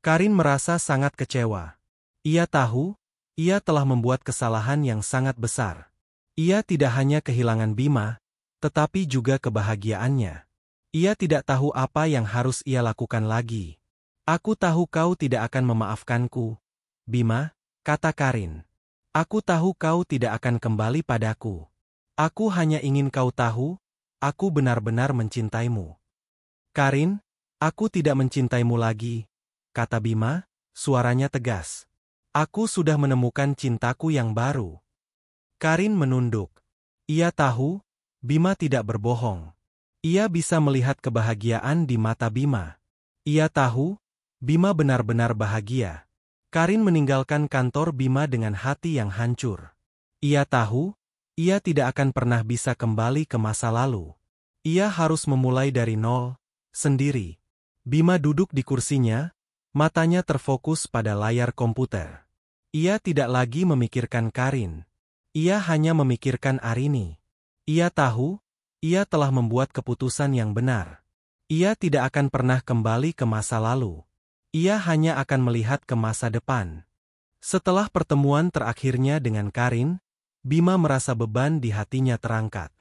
Karin merasa sangat kecewa. Ia tahu, ia telah membuat kesalahan yang sangat besar. Ia tidak hanya kehilangan Bima, tetapi juga kebahagiaannya. Ia tidak tahu apa yang harus ia lakukan lagi. "Aku tahu kau tidak akan memaafkanku, Bima," kata Karin. "Aku tahu kau tidak akan kembali padaku. Aku hanya ingin kau tahu, aku benar-benar mencintaimu." "Karin, aku tidak mencintaimu lagi," kata Bima, suaranya tegas. "Aku sudah menemukan cintaku yang baru." Karin menunduk. Ia tahu, Bima tidak berbohong. Ia bisa melihat kebahagiaan di mata Bima. Ia tahu, Bima benar-benar bahagia. Karin meninggalkan kantor Bima dengan hati yang hancur. Ia tahu, ia tidak akan pernah bisa kembali ke masa lalu. Ia harus memulai dari nol, sendiri. Bima duduk di kursinya, matanya terfokus pada layar komputer. Ia tidak lagi memikirkan Karin. Ia hanya memikirkan Arini. Ia tahu, ia telah membuat keputusan yang benar. Ia tidak akan pernah kembali ke masa lalu. Ia hanya akan melihat ke masa depan. Setelah pertemuan terakhirnya dengan Karin, Bima merasa beban di hatinya terangkat.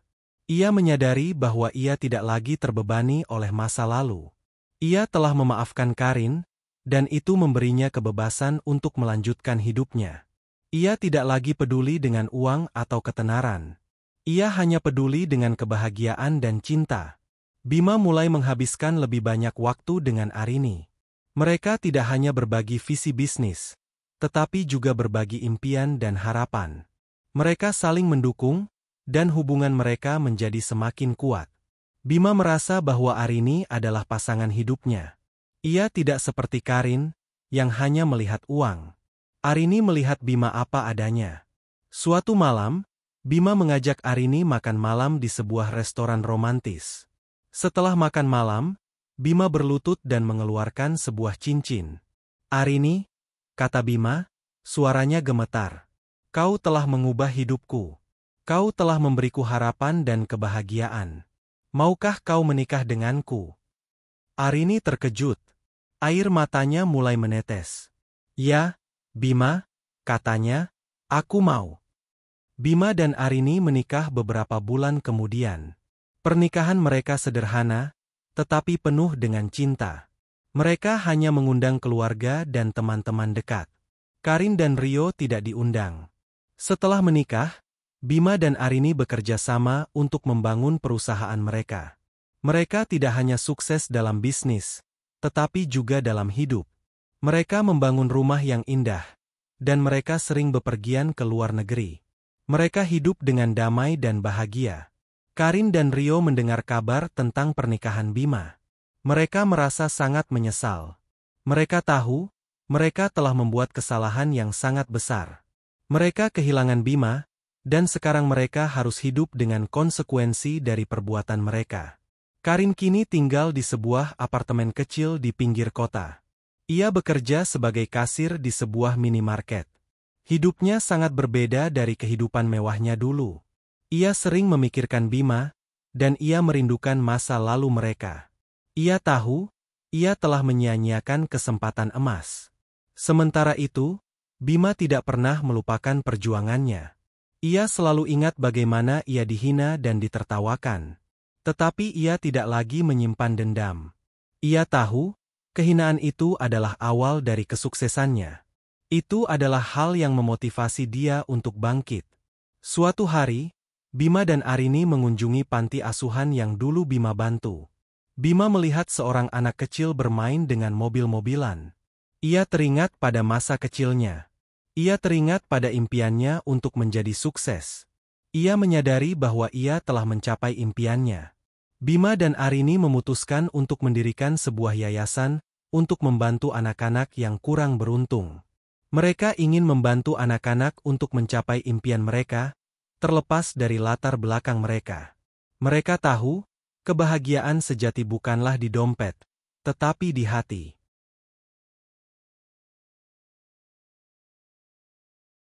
Ia menyadari bahwa ia tidak lagi terbebani oleh masa lalu. Ia telah memaafkan Karin, dan itu memberinya kebebasan untuk melanjutkan hidupnya. Ia tidak lagi peduli dengan uang atau ketenaran. Ia hanya peduli dengan kebahagiaan dan cinta. Bima mulai menghabiskan lebih banyak waktu dengan Arini. Mereka tidak hanya berbagi visi bisnis, tetapi juga berbagi impian dan harapan. Mereka saling mendukung, dan hubungan mereka menjadi semakin kuat. Bima merasa bahwa Arini adalah pasangan hidupnya. Ia tidak seperti Karin, yang hanya melihat uang. Arini melihat Bima apa adanya. Suatu malam, Bima mengajak Arini makan malam di sebuah restoran romantis. Setelah makan malam, Bima berlutut dan mengeluarkan sebuah cincin. "Arini," kata Bima, suaranya gemetar. "Kau telah mengubah hidupku. Kau telah memberiku harapan dan kebahagiaan. Maukah kau menikah denganku?" Arini terkejut. Air matanya mulai menetes. "Ya, Bima," katanya, "aku mau." Bima dan Arini menikah beberapa bulan kemudian. Pernikahan mereka sederhana, tetapi penuh dengan cinta. Mereka hanya mengundang keluarga dan teman-teman dekat. Karin dan Rio tidak diundang. Setelah menikah, Bima dan Arini bekerja sama untuk membangun perusahaan mereka. Mereka tidak hanya sukses dalam bisnis, tetapi juga dalam hidup. Mereka membangun rumah yang indah, dan mereka sering bepergian ke luar negeri. Mereka hidup dengan damai dan bahagia. Karin dan Rio mendengar kabar tentang pernikahan Bima. Mereka merasa sangat menyesal. Mereka tahu, mereka telah membuat kesalahan yang sangat besar. Mereka kehilangan Bima, dan sekarang mereka harus hidup dengan konsekuensi dari perbuatan mereka. Karin kini tinggal di sebuah apartemen kecil di pinggir kota. Ia bekerja sebagai kasir di sebuah minimarket. Hidupnya sangat berbeda dari kehidupan mewahnya dulu. Ia sering memikirkan Bima, dan ia merindukan masa lalu mereka. Ia tahu, ia telah menyia-nyiakan kesempatan emas. Sementara itu, Bima tidak pernah melupakan perjuangannya. Ia selalu ingat bagaimana ia dihina dan ditertawakan. Tetapi ia tidak lagi menyimpan dendam. Ia tahu, kehinaan itu adalah awal dari kesuksesannya. Itu adalah hal yang memotivasi dia untuk bangkit. Suatu hari, Bima dan Arini mengunjungi panti asuhan yang dulu Bima bantu. Bima melihat seorang anak kecil bermain dengan mobil-mobilan. Ia teringat pada masa kecilnya. Ia teringat pada impiannya untuk menjadi sukses. Ia menyadari bahwa ia telah mencapai impiannya. Bima dan Arini memutuskan untuk mendirikan sebuah yayasan untuk membantu anak-anak yang kurang beruntung. Mereka ingin membantu anak-anak untuk mencapai impian mereka, terlepas dari latar belakang mereka. Mereka tahu, kebahagiaan sejati bukanlah di dompet, tetapi di hati.